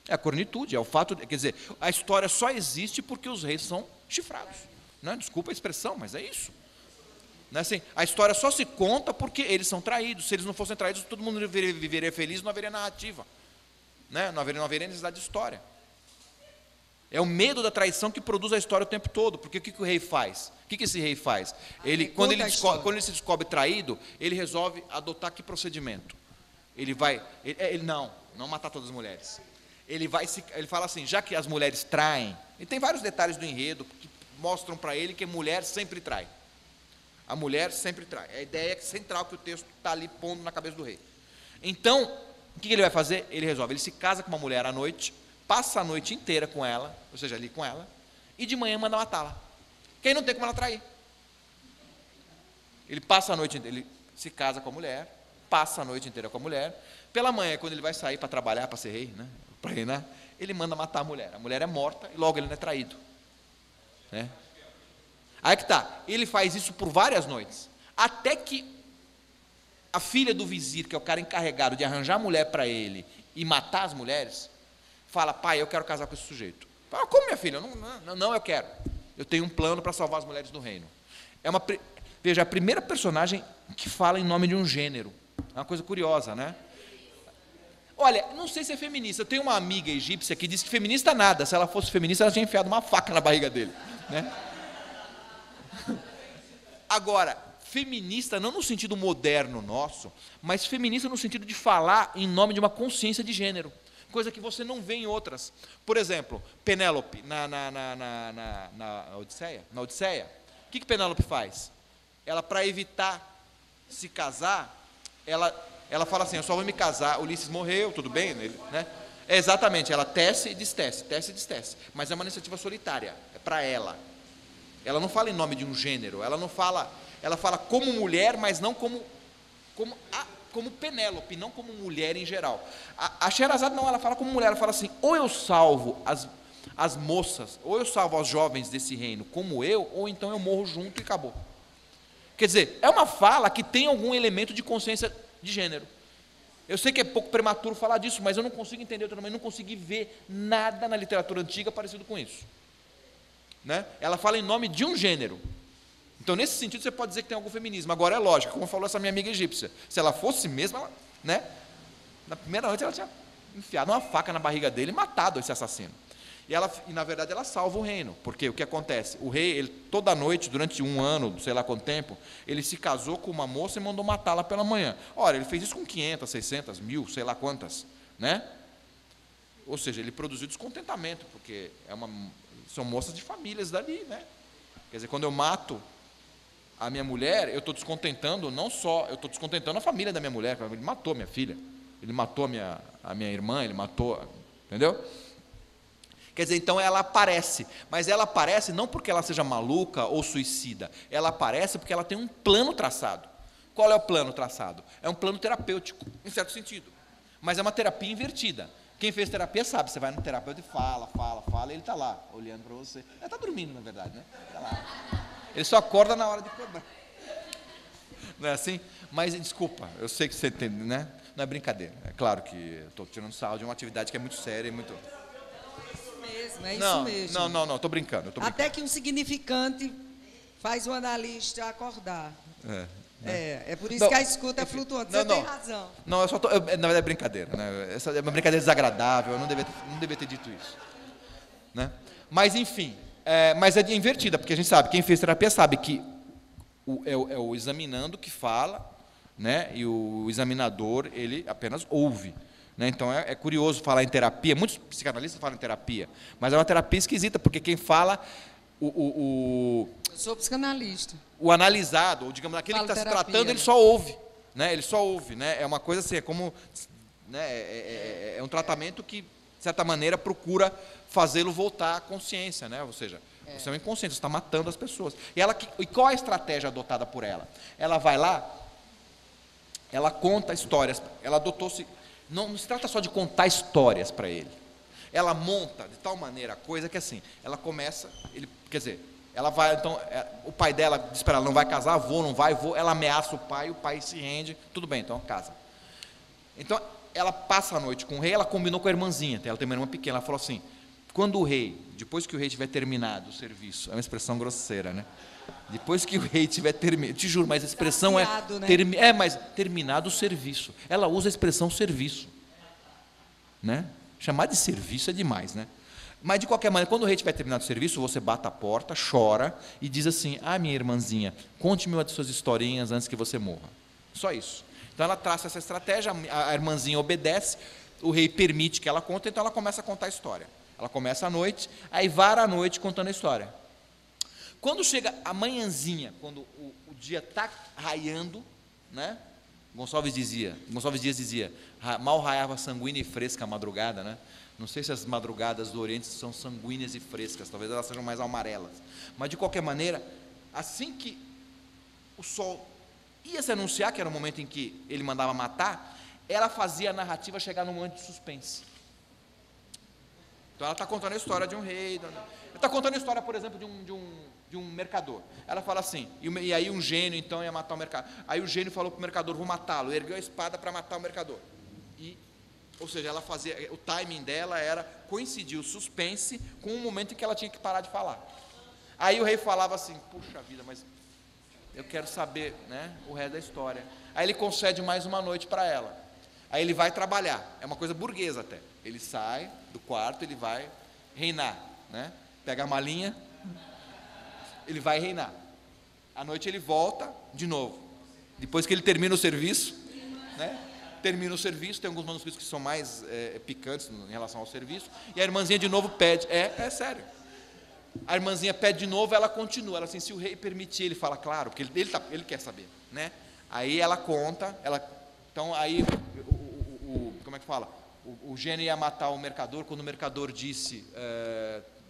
É a cornitude, é o fato, quer dizer, a história só existe porque os reis são chifrados. Né? Desculpa a expressão, mas é isso. Né? Assim, a história só se conta porque eles são traídos. Se eles não fossem traídos, todo mundo viveria feliz, não haveria narrativa. Né? Não haveria necessidade de história. É o medo da traição que produz a história o tempo todo. Porque o que o rei faz? O que esse rei faz? Quando ele se descobre traído, ele resolve adotar que procedimento? Ele vai... não matar todas as mulheres. Ele fala assim, já que as mulheres traem... E tem vários detalhes do enredo que mostram para ele que a mulher sempre trai. A mulher sempre trai. É a ideia central que o texto está ali pondo na cabeça do rei. Então, o que ele vai fazer? Ele resolve, ele se casa com uma mulher à noite, passa a noite inteira com ela, ou seja, ali com ela, e de manhã manda matá-la. Que aí não tem como ela trair. Ele passa a noite inteira, ele se casa com a mulher, passa a noite inteira com a mulher, pela manhã, quando ele vai sair para trabalhar, para ser rei, né, para reinar, ele manda matar a mulher é morta e logo ele não é traído. Né? Aí que está, ele faz isso por várias noites, até que a filha do vizir, que é o cara encarregado de arranjar a mulher para ele e matar as mulheres, fala, pai, eu quero casar com esse sujeito. Fala, como, minha filha? Não, eu quero. Eu tenho um plano para salvar as mulheres do reino. Veja, a primeira personagem que fala em nome de um gênero. É uma coisa curiosa, né? Olha, não sei se é feminista. Eu tenho uma amiga egípcia que diz que feminista nada. Se ela fosse feminista, ela tinha enfiado uma faca na barriga dele, né? Agora, feminista não no sentido moderno nosso, mas feminista no sentido de falar em nome de uma consciência de gênero, coisa que você não vê em outras. Por exemplo, Penélope na Odisseia. O que Penélope faz? Ela, para evitar se casar, ela fala assim, eu só vou me casar, Ulisses morreu, tudo bem, né? Exatamente, ela tece e destece, mas é uma iniciativa solitária, é para ela. Ela não fala em nome de um gênero, ela fala como mulher, mas não como Penélope, não como mulher em geral. A Sherazade não, ela fala como mulher, ela fala assim, ou eu salvo as moças, ou eu salvo as jovens desse reino como eu, ou então eu morro junto e acabou. Quer dizer, é uma fala que tem algum elemento de consciência de gênero. Eu sei que é pouco prematuro falar disso, mas eu não consigo entender, eu também não consegui ver nada na literatura antiga parecido com isso, né? Ela fala em nome de um gênero. Então, nesse sentido, você pode dizer que tem algum feminismo. Agora, é lógico, como falou essa minha amiga egípcia, se ela fosse mesmo, ela, né, na primeira noite ela tinha enfiado uma faca na barriga dele e matado esse assassino. E na verdade, ela salva o reino, porque o que acontece? O rei, ele, toda noite, durante 1 ano, sei lá quanto tempo, ele se casou com uma moça e mandou matá-la pela manhã. Ora, ele fez isso com 500, 600, 1000, sei lá quantas, né? Ou seja, ele produziu descontentamento, porque são moças de famílias dali, né? Quer dizer, quando eu mato a minha mulher, eu estou descontentando, não só, eu estou descontentando a família da minha mulher, ele matou minha filha, ele matou a minha irmã, ele matou, entendeu? Quer dizer, então ela aparece, mas ela aparece não porque ela seja maluca ou suicida, ela aparece porque ela tem um plano traçado. Qual é o plano traçado? É um plano terapêutico, em certo sentido, mas é uma terapia invertida. Quem fez terapia sabe, você vai no terapeuta e fala, e ele está lá, olhando para você. Ele está dormindo, na verdade, né? Tá lá. Ele só acorda na hora de cobrar. Não é assim? Mas, desculpa, eu sei que você entende, né? Não é brincadeira. É claro que eu estou tirando sarro de uma atividade que é muito séria e muito... É isso mesmo. Não, estou brincando. Até que um significante faz o analista acordar. É por isso que a escuta é flutuante. Você tem razão. Não, na verdade é brincadeira, né? Essa é uma brincadeira desagradável, eu não devia ter dito isso, né? Mas enfim, mas é invertida, porque a gente sabe, quem fez terapia sabe que é o examinando que fala, né? E o examinador, ele apenas ouve, né? Então é curioso falar em terapia, muitos psicanalistas falam em terapia, mas é uma terapia esquisita, porque quem fala, Eu sou psicanalista. O analisado, ou digamos, aquele que está se tratando, ele só ouve, né? Ele só ouve, né? É uma coisa assim, é como, né? É um tratamento que, de certa maneira, procura fazê-lo voltar à consciência, né? Ou seja, você é um inconsciente, você está matando as pessoas. E qual a estratégia adotada por ela? Ela vai lá, ela conta histórias, ela adotou-se, não se trata só de contar histórias para ele, ela monta de tal maneira a coisa que assim, ela começa, quer dizer, ela vai, então, o pai dela diz para ela, não vai casar, não vai, ela ameaça o pai se rende, tudo bem, então casa. Então, ela passa a noite com o rei, ela combinou com a irmãzinha, ela tem uma irmã pequena, ela falou assim, quando o rei, depois que o rei tiver terminado o serviço, é uma expressão grosseira, né? Depois que o rei tiver terminado, te juro, mas a expressão né? Mas terminado o serviço, ela usa a expressão serviço, né? Chamar de serviço é demais, né? Mas, de qualquer maneira, quando o rei tiver terminado o serviço, você bate a porta, chora e diz assim, minha irmãzinha, conte-me uma de suas historinhas antes que você morra. Só isso. Então, ela traça essa estratégia, a irmãzinha obedece, o rei permite que ela conte, então ela começa a contar a história. Ela começa à noite, aí vara a noite contando a história. Quando chega a manhãzinha, quando o dia está raiando, né? Gonçalves Dias dizia, mal raiava sanguínea e fresca a madrugada, né? Não sei se as madrugadas do Oriente são sanguíneas e frescas, talvez elas sejam mais amarelas. Mas, de qualquer maneira, assim que o sol ia se anunciar, que era o momento em que ele mandava matar, ela fazia a narrativa chegar num momento de suspense. Então, ela está contando a história de um rei. Ela está contando a história, por exemplo, de um mercador. Ela fala assim, e aí um gênio, então, ia matar o mercador. Aí o gênio falou para o mercador, vou matá-lo. Ergueu a espada para matar o mercador. E Ou seja, ela fazia, o timing dela era coincidir o suspense com o momento em que ela tinha que parar de falar. Aí o rei falava assim, puxa vida, mas eu quero saber, né, o resto da história. Aí ele concede mais uma noite para ela. Aí ele vai trabalhar, é uma coisa burguesa até. Ele sai do quarto, ele vai reinar, né? Pega a malinha, ele vai reinar. À noite ele volta de novo. Depois que ele termina o serviço, né? Termina o serviço, tem alguns manuscritos que são mais picantes em relação ao serviço, e a irmãzinha de novo pede, é sério. A irmãzinha pede de novo, ela continua, ela assim, se o rei permitir, ele fala, claro, porque ele quer saber, né? Aí ela conta, então aí, como é que fala? O gênio ia matar o mercador, quando o mercador disse,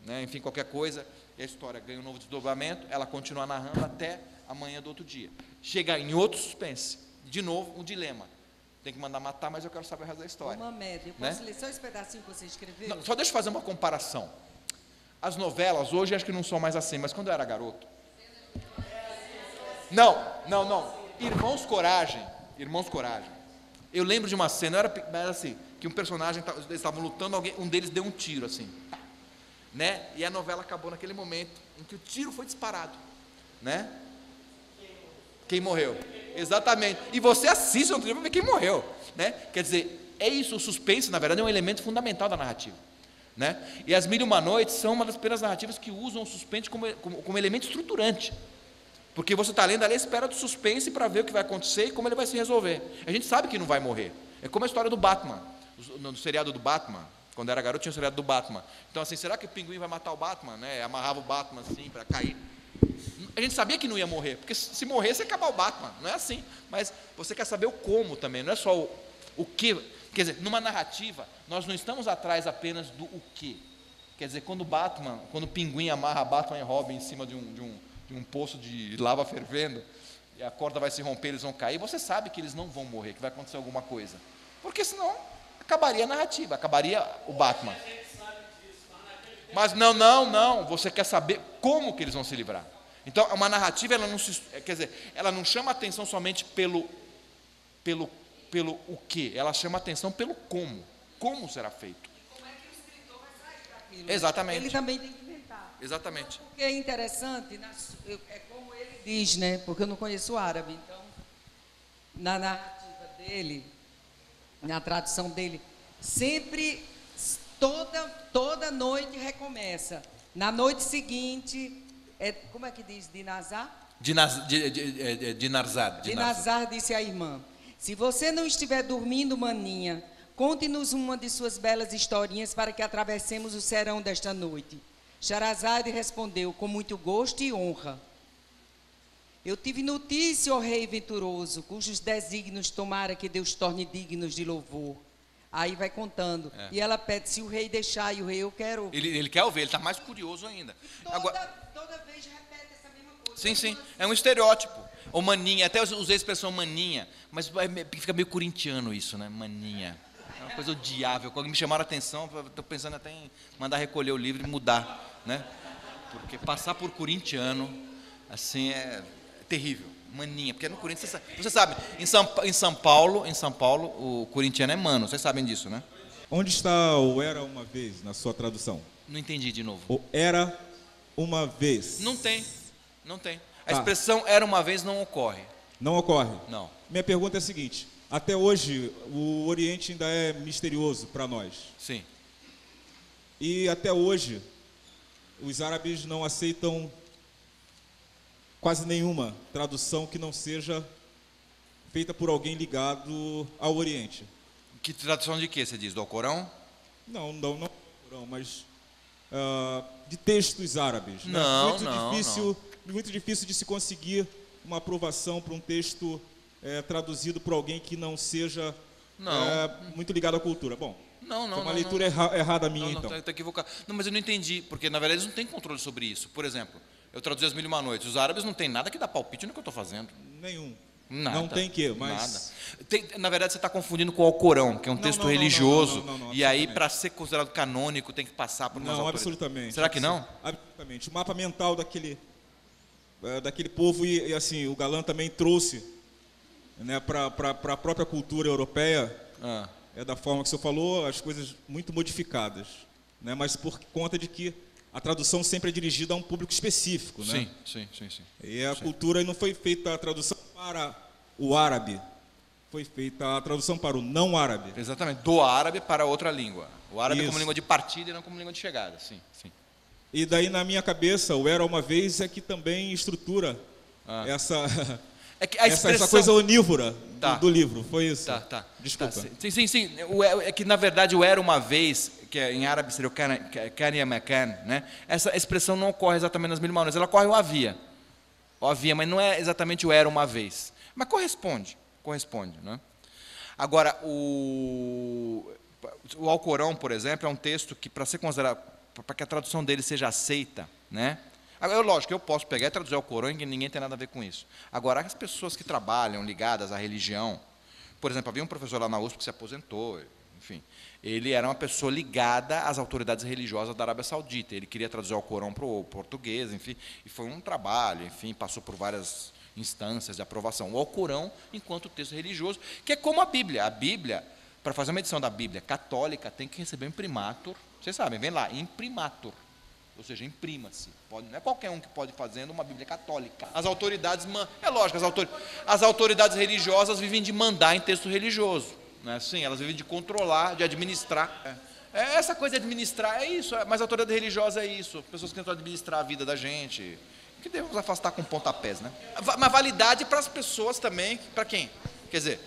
né, enfim, qualquer coisa, e a história ganha um novo desdobramento, ela continua narrando até amanhã do outro dia. Chega em outro suspense, de novo, um dilema. Tem que mandar matar, mas eu quero saber o resto da história. Uma média. Eu posso ler só esse pedacinho que você escreveu? Não, só deixa eu fazer uma comparação. As novelas hoje acho que não são mais assim, mas quando eu era garoto. Não. Irmãos Coragem. Eu lembro de uma cena, era assim, que um personagem, eles estavam lutando, um deles deu um tiro assim, né? E a novela acabou naquele momento em que o tiro foi disparado, né? Quem morreu? Exatamente. E você assiste no para ver quem morreu, né? Quer dizer, é isso, o suspense, na verdade, é um elemento fundamental da narrativa, né? E As Mil e Uma Noites são uma das primeiras narrativas que usam o suspense como elemento estruturante, porque você está lendo ali à espera do suspense para ver o que vai acontecer e como ele vai se resolver. A gente sabe que não vai morrer. É como a história do Batman, no seriado do Batman. Quando era garoto tinha o seriado do Batman. Então assim, será que o pinguim vai matar o Batman, né? Amarrava o Batman assim para cair. A gente sabia que não ia morrer, porque se morresse ia acabar o Batman, não é assim. Mas você quer saber o como também, não é só o que. Quer dizer, numa narrativa, nós não estamos atrás apenas do o que. Quer dizer, quando o pinguim amarra Batman e Robin em cima de um poço de lava fervendo, e a corda vai se romper, eles vão cair, você sabe que eles não vão morrer, que vai acontecer alguma coisa. Porque senão acabaria a narrativa, acabaria o Batman. Mas não, você quer saber como que eles vão se livrar. Então, uma narrativa, ela não chama atenção somente pelo o que, ela chama atenção pelo como será feito. Como é que o escritor vai sair daquilo? Exatamente. Ele também tem que inventar. Exatamente. Porque é interessante, é como ele diz, né? Porque eu não conheço o árabe, então, na narrativa dele, na tradução dele, sempre, toda noite recomeça. Na noite seguinte, como é que diz? Dinazar? Dinazar disse à irmã, se você não estiver dormindo, maninha, conte-nos uma de suas belas historinhas para que atravessemos o serão desta noite. Sherazade respondeu, com muito gosto e honra. Eu tive notícia, ó rei venturoso, cujos desígnios tomara que Deus torne dignos de louvor. Aí vai contando. E ela pede, se o rei deixar, e o rei, eu quero... Ele quer ouvir, ele está mais curioso ainda. Toda vez repete essa mesma coisa. Sim, é um estereótipo. Ou maninha, até usei a expressão maninha, mas fica meio corintiano isso, né? Maninha. É uma coisa odiável. Quando me chamaram a atenção, estou pensando até em mandar recolher o livro e mudar, né? Porque passar por corintiano, assim, é terrível. Maninha, porque no Corinthians, você sabe, em São Paulo, o corintiano é mano, vocês sabem disso, né? Onde está o era uma vez na sua tradução? Não entendi de novo. O era uma vez. Não tem. A expressão era uma vez não ocorre. Não ocorre? Não. Minha pergunta é a seguinte, até hoje o Oriente ainda é misterioso para nós. Sim. E até hoje os árabes não aceitam quase nenhuma tradução que não seja feita por alguém ligado ao Oriente. Que tradução de quê, você diz? Do Alcorão? Não do Alcorão, mas de textos árabes. Não, muito difícil de se conseguir uma aprovação para um texto traduzido por alguém que não seja muito ligado à cultura. Bom, foi uma leitura errada minha, então. Está equivocado. Não, mas eu não entendi, porque na verdade eles não têm controle sobre isso. Por exemplo, eu traduzi As Mil e Uma Noites. Os árabes não têm nada que dá palpite no que eu estou fazendo. Nenhum. Nada. Não tem que, mas... Nada. Na verdade, você está confundindo com o Alcorão, que é um texto religioso. Não, e aí, para ser considerado canônico, tem que passar por umas autoridades. Absolutamente. Será que não? Absolutamente. O mapa mental daquele povo, e assim, o Galan também trouxe, né, para a própria cultura europeia, é da forma que o senhor falou, as coisas muito modificadas, né? Mas por conta de que a tradução sempre é dirigida a um público específico, né? Sim. E a cultura não foi feita a tradução para o árabe, foi feita a tradução para o não árabe. Exatamente, do árabe para outra língua. O árabe Isso. como língua de partida e não como língua de chegada, sim. E daí na minha cabeça, o Era Uma Vez é que também estrutura essa, É que a expressão... essa coisa onívora Tá. do livro, foi isso? Tá. Desculpa. Tá, sim. É que, na verdade, o Era Uma Vez, que em árabe seria o Kan Yamakan, né? Essa expressão não ocorre exatamente nas 1000 Noites, ela ocorre o havia. O havia, mas não é exatamente o Era Uma Vez. Mas corresponde, né? Agora, o Alcorão, por exemplo, é um texto que, para ser considerado, para que a tradução dele seja aceita, né? Agora, lógico, eu posso pegar e traduzir o Alcorão e ninguém tem nada a ver com isso. Agora, as pessoas que trabalham ligadas à religião, por exemplo, havia um professor lá na USP que se aposentou, enfim, ele era uma pessoa ligada às autoridades religiosas da Arábia Saudita, ele queria traduzir o Alcorão para o português, enfim, e foi um trabalho, enfim, passou por várias instâncias de aprovação. O Alcorão, enquanto texto religioso, que é como a Bíblia. A Bíblia, para fazer uma edição da Bíblia católica, tem que receber um imprimatur. Vocês sabem, vem lá, imprimatur. Ou seja, imprima-se. Não é qualquer um que pode fazer uma Bíblia católica. As autoridades, é lógico, as autoridades religiosas vivem de mandar em texto religioso. Né? Sim, elas vivem de controlar, de administrar. Essa coisa de administrar é isso, mas a autoridade religiosa é isso. Pessoas que tentam administrar a vida da gente, que devemos afastar com pontapés. Né? Mas validade para as pessoas também, para quem? Quer dizer,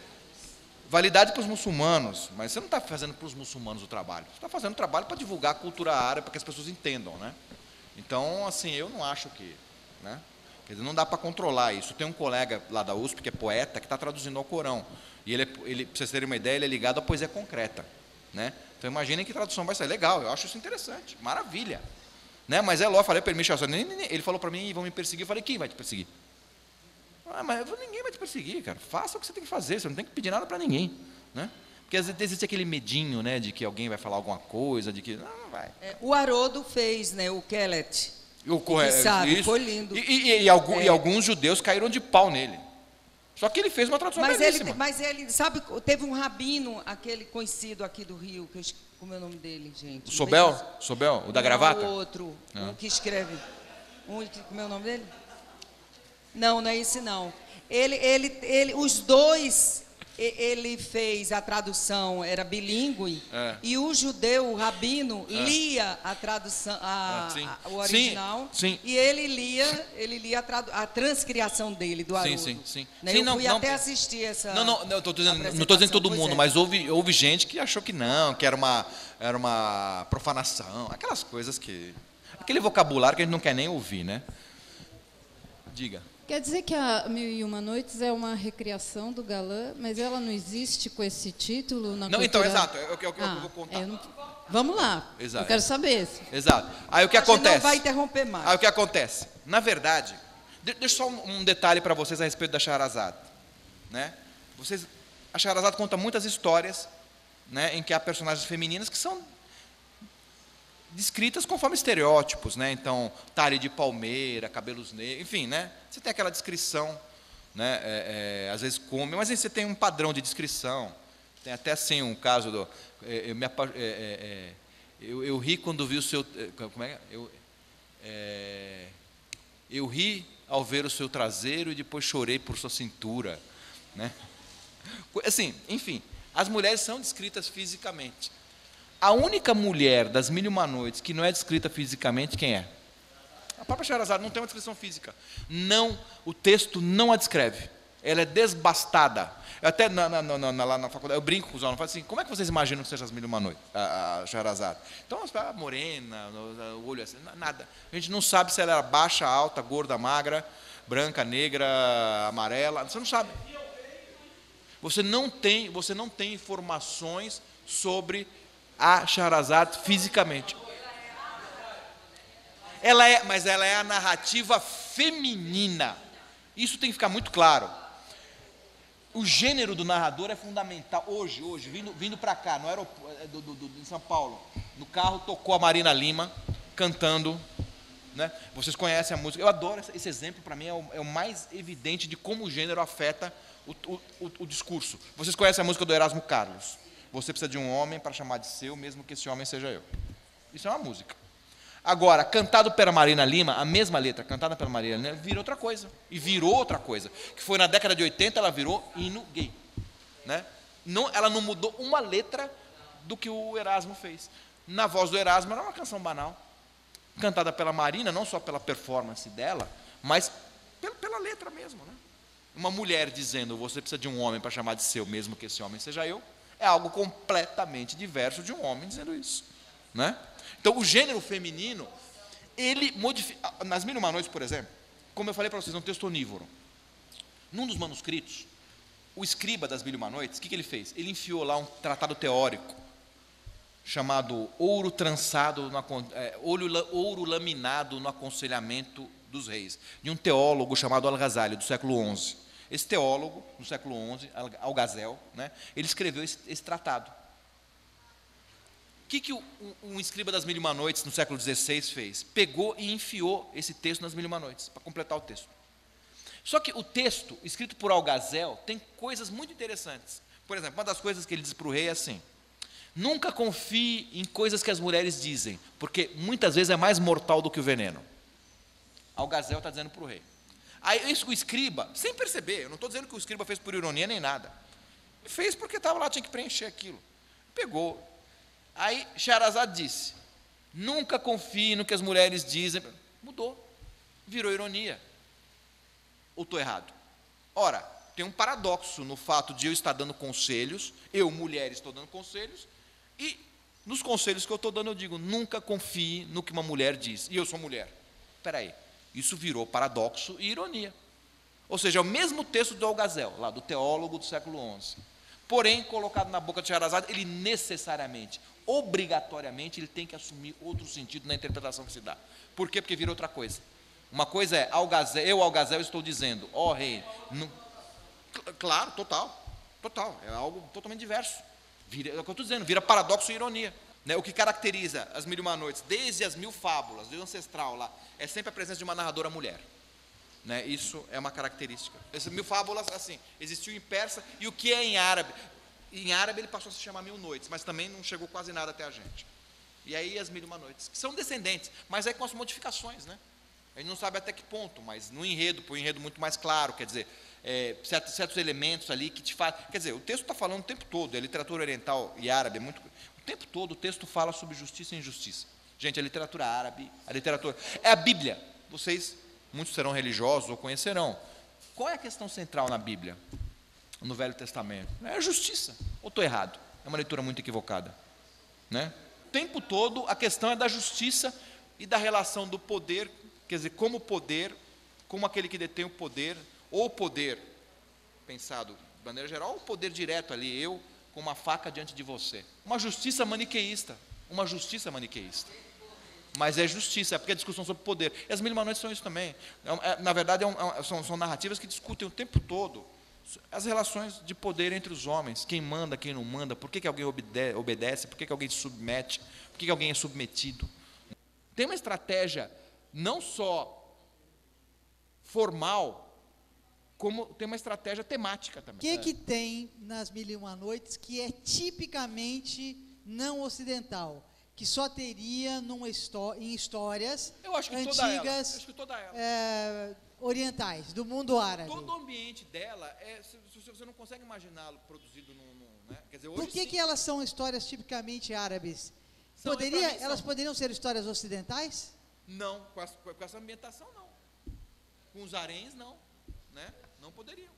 validade para os muçulmanos, mas você não está fazendo para os muçulmanos o trabalho, você está fazendo o trabalho para divulgar a cultura árabe, para que as pessoas entendam, né? Então, assim, eu não acho que, né? Quer dizer, não dá para controlar isso. Tem um colega lá da USP, que é poeta, que está traduzindo ao Corão, e ele, para vocês terem uma ideia, ele é ligado à poesia concreta, né? Então, imaginem que tradução vai sair. Legal, eu acho isso interessante, maravilha, né? Mas é lógico, eu falei para ele, ele falou para mim, vão me perseguir, eu falei, quem vai te perseguir? Mas ninguém vai te perseguir, cara. Faça o que você tem que fazer, você não tem que pedir nada para ninguém, né? Porque às vezes existe aquele medinho, né, de que alguém vai falar alguma coisa, de que não vai. O Haroldo fez, né, o Kellet. Sabe, foi lindo. E alguns judeus caíram de pau nele. Só que ele fez uma tradução belíssima. Mas ele, sabe, teve um rabino, aquele conhecido aqui do Rio, como é o nome dele, gente? O Sobel? O da gravata? O outro, um que escreve. Como é o nome dele? Não é esse não. Os dois, ele fez a tradução, era bilíngue, e o judeu, o rabino, lia a tradução, o original, sim. E ele lia a transcriação dele, do Haroldo. Sim. Né? Eu fui até assistir essa. Não estou dizendo todo mundo, mas houve gente que achou que não, que era uma profanação, aquelas coisas que. Aquele vocabulário que a gente não quer nem ouvir, né? Diga. Quer dizer que a 1001 Noites é uma recriação do Galã, mas ela não existe com esse título na cultura? Não, então, exato, é o que eu vou contar. Vamos lá, exato. Eu quero saber. Exato. Aí o que acontece? Não vai interromper mais. Aí o que acontece? Na verdade, deixa só um detalhe para vocês a respeito da Shahrazad. Né? A Shahrazad conta muitas histórias, né, em que há personagens femininas que são descritas conforme estereótipos, né? Então, talhe de palmeira, cabelos negros, enfim, né? Você tem aquela descrição, né? Às vezes come, mas aí você tem um padrão de descrição. Tem até assim um caso do eu ri quando vi o seu, como é? Eu ri ao ver o seu traseiro e depois chorei por sua cintura, né? Assim, enfim, as mulheres são descritas fisicamente. A única mulher das 1001 Noites que não é descrita fisicamente, quem é? A própria Shahrazad não tem uma descrição física. Não, o texto não a descreve. Ela é desbastada. Eu até lá na faculdade, eu brinco com os alunos, falo assim, como é que vocês imaginam que seja as 1001 Noites, a Shahrazad? Então, a morena, o olho assim, nada. A gente não sabe se ela era baixa, alta, gorda, magra, branca, negra, amarela, você não sabe. Você não tem informações sobre a Shahrazad fisicamente. Mas ela é a narrativa feminina. Isso tem que ficar muito claro. O gênero do narrador é fundamental. Hoje vindo para cá, no aeroporto em São Paulo, no carro tocou a Marina Lima cantando, né? Vocês conhecem a música. Eu adoro esse exemplo, para mim é o mais evidente de como o gênero afeta o discurso. Vocês conhecem a música do Erasmo Carlos? você precisa de um homem para chamar de seu, mesmo que esse homem seja eu. Isso é uma música. Agora, cantado pela Marina Lima, a mesma letra, cantada pela Marina Lima, virou outra coisa. E virou outra coisa. Que foi na década de 80, ela virou hino gay. Né? Não, ela não mudou uma letra do que o Erasmo fez. Na voz do Erasmo era uma canção banal. Cantada pela Marina, não só pela performance dela, mas pela letra mesmo. Né? Uma mulher dizendo, você precisa de um homem para chamar de seu, mesmo que esse homem seja eu, é algo completamente diverso de um homem dizendo isso. Né? Então, o gênero feminino, ele modifica. Nas Mil e Uma Noites, por exemplo, como eu falei para vocês, é um texto onívoro. Num dos manuscritos, o escriba das Mil e Uma Noites, o que ele fez? Ele enfiou lá um tratado teórico, chamado Ouro Trançado, Ouro Laminado no Aconselhamento dos Reis, de um teólogo chamado Al-Ghazali, do século XI. Esse teólogo, no século XI, Al-Ghazel, né, ele escreveu esse tratado. O que um escriba das Mil e Uma Noites, no século XVI, fez? Pegou e enfiou esse texto nas Mil e Uma Noites, para completar o texto. Só que o texto, escrito por Al-Ghazel, tem coisas muito interessantes. Por exemplo, uma das coisas que ele diz para o rei é assim: nunca confie em coisas que as mulheres dizem, porque muitas vezes é mais mortal do que o veneno. Al-Ghazel está dizendo para o rei. Aí isso, o escriba, sem perceber, eu não estou dizendo que o escriba fez por ironia nem nada. Ele fez porque estava lá, tinha que preencher aquilo. Pegou. Aí Sherazade disse, nunca confie no que as mulheres dizem. Mudou, virou ironia. Ou estou errado? Ora, tem um paradoxo no fato de eu estar dando conselhos, eu, mulher, estou dando conselhos, e nos conselhos que eu estou dando eu digo, nunca confie no que uma mulher diz, e eu sou mulher. Espera aí, isso virou paradoxo e ironia. Ou seja, é o mesmo texto do Al-Ghazel, lá do teólogo do século XI. Porém, colocado na boca de Sherazade, ele necessariamente, obrigatoriamente, ele tem que assumir outro sentido na interpretação que se dá. Por quê? Porque vira outra coisa. Uma coisa é, Al-Ghazel, estou dizendo, ó rei, claro, total, é algo totalmente diverso. É o que eu estou dizendo, vira paradoxo e ironia. Né? O que caracteriza as Mil e Uma Noites, desde as 1000 fábulas, do ancestral lá, é sempre a presença de uma narradora mulher. Né? Isso é uma característica. Essas 1000 fábulas, assim, existiu em persa, e o que é em árabe? Em árabe ele passou a se chamar Mil Noites, mas também não chegou quase nada até a gente. E aí as Mil e Uma Noites, que são descendentes, mas aí com as modificações, né? A gente não sabe até que ponto, mas no enredo, por um enredo muito mais claro, quer dizer, certos elementos ali que te fazem. Quer dizer, o texto está falando o tempo todo, a literatura oriental e árabe, o tempo todo o texto fala sobre justiça e injustiça. Gente, a literatura árabe, é a Bíblia. Vocês, muitos serão religiosos ou conhecerão. Qual é a questão central na Bíblia, no Velho Testamento? É a justiça. Ou estou errado? É uma leitura muito equivocada. Né? O tempo todo a questão é da justiça e da relação do poder. Quer dizer, como poder, como aquele que detém o poder, ou poder, pensado de maneira geral, ou o poder direto ali, eu com uma faca diante de você. Uma justiça maniqueísta. Mas é justiça, é porque é discussão sobre poder. E as Mil e Uma Noites são isso também. Na verdade, são narrativas que discutem o tempo todo as relações de poder entre os homens. Quem manda, quem não manda, por que alguém obedece, por que alguém se submete, por que alguém é submetido. Tem uma estratégia não só formal, como tem uma estratégia temática também. O que tem nas Mil e Uma Noites que é tipicamente não ocidental, que só teria em histórias antigas, orientais, do mundo árabe? Todo o ambiente dela, você não consegue imaginá-lo produzido né? Quer dizer, hoje por que elas são histórias tipicamente árabes? Elas poderiam ser histórias ocidentais? Não, com essa ambientação não. Com os haréns não, né? Não poderiam.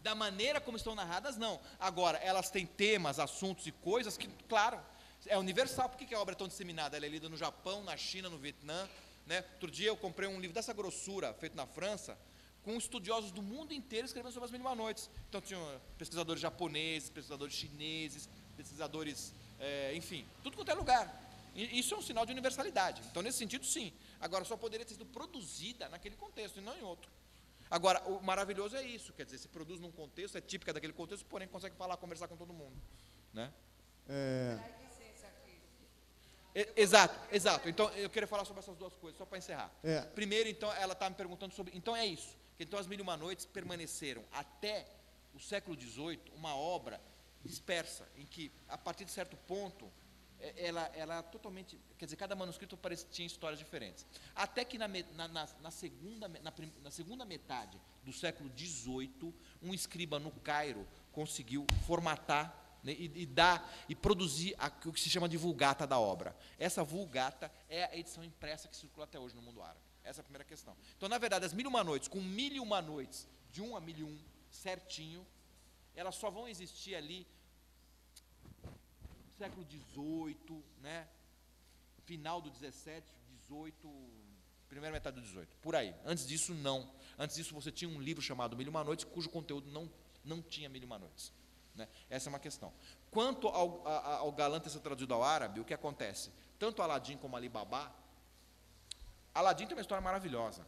Da maneira como estão narradas, não. Agora, elas têm temas, assuntos e coisas que, claro, é universal. Por que a obra é tão disseminada? Ela é lida no Japão, na China, no Vietnã. Né? Outro dia eu comprei um livro dessa grossura, feito na França, com estudiosos do mundo inteiro escrevendo sobre as Mil e Uma Noites. Então tinham pesquisadores japoneses, pesquisadores chineses, pesquisadores, enfim, tudo quanto é lugar. Isso é um sinal de universalidade. Então, nesse sentido, sim. Agora, só poderia ter sido produzida naquele contexto e não em outro. Agora, o maravilhoso é isso, quer dizer, se produz num contexto, é típica daquele contexto, porém consegue falar, conversar com todo mundo. Né? Exato. Então, eu queria falar sobre essas duas coisas, só para encerrar. Primeiro, então, ela está me perguntando sobre... Então, é isso. Então, as Mil e Uma Noites permaneceram até o século XVIII uma obra dispersa, em que, a partir de certo ponto, ela totalmente, quer dizer, cada manuscrito tinha histórias diferentes. Até que na segunda metade do século XVIII, um escriba no Cairo conseguiu formatar, né, e produzir o que se chama de Vulgata da obra. Essa Vulgata é a edição impressa que circula até hoje no mundo árabe. Essa é a primeira questão. Então, na verdade, as 1001 Noites, com 1001 noites, de 1 a 1001, certinho, elas só vão existir ali no século XVIII, né? Final do XVII, XVIII, primeira metade do XVIII, por aí. Antes disso, não. Antes disso, você tinha um livro chamado 1001 Noites, cujo conteúdo não tinha 1001 Noites. Né? Essa é uma questão. Quanto ao Galã ter sido traduzido ao árabe, o que acontece? Tanto Aladim como Ali Babá, Aladim tem uma história maravilhosa.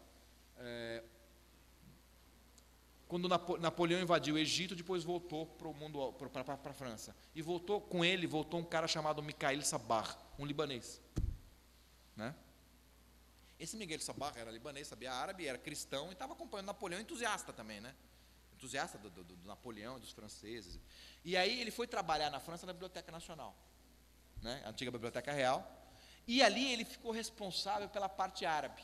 Quando Napoleão invadiu o Egito, depois voltou para a França. E voltou um cara chamado Mikhail Sabah, um libanês. Né? Esse Miguel Sabah era libanês, sabia árabe, era cristão e estava acompanhando Napoleão, entusiasta também, né? Entusiasta do Napoleão e dos franceses. E aí ele foi trabalhar na França na Biblioteca Nacional, né? A antiga Biblioteca Real. E ali ele ficou responsável pela parte árabe.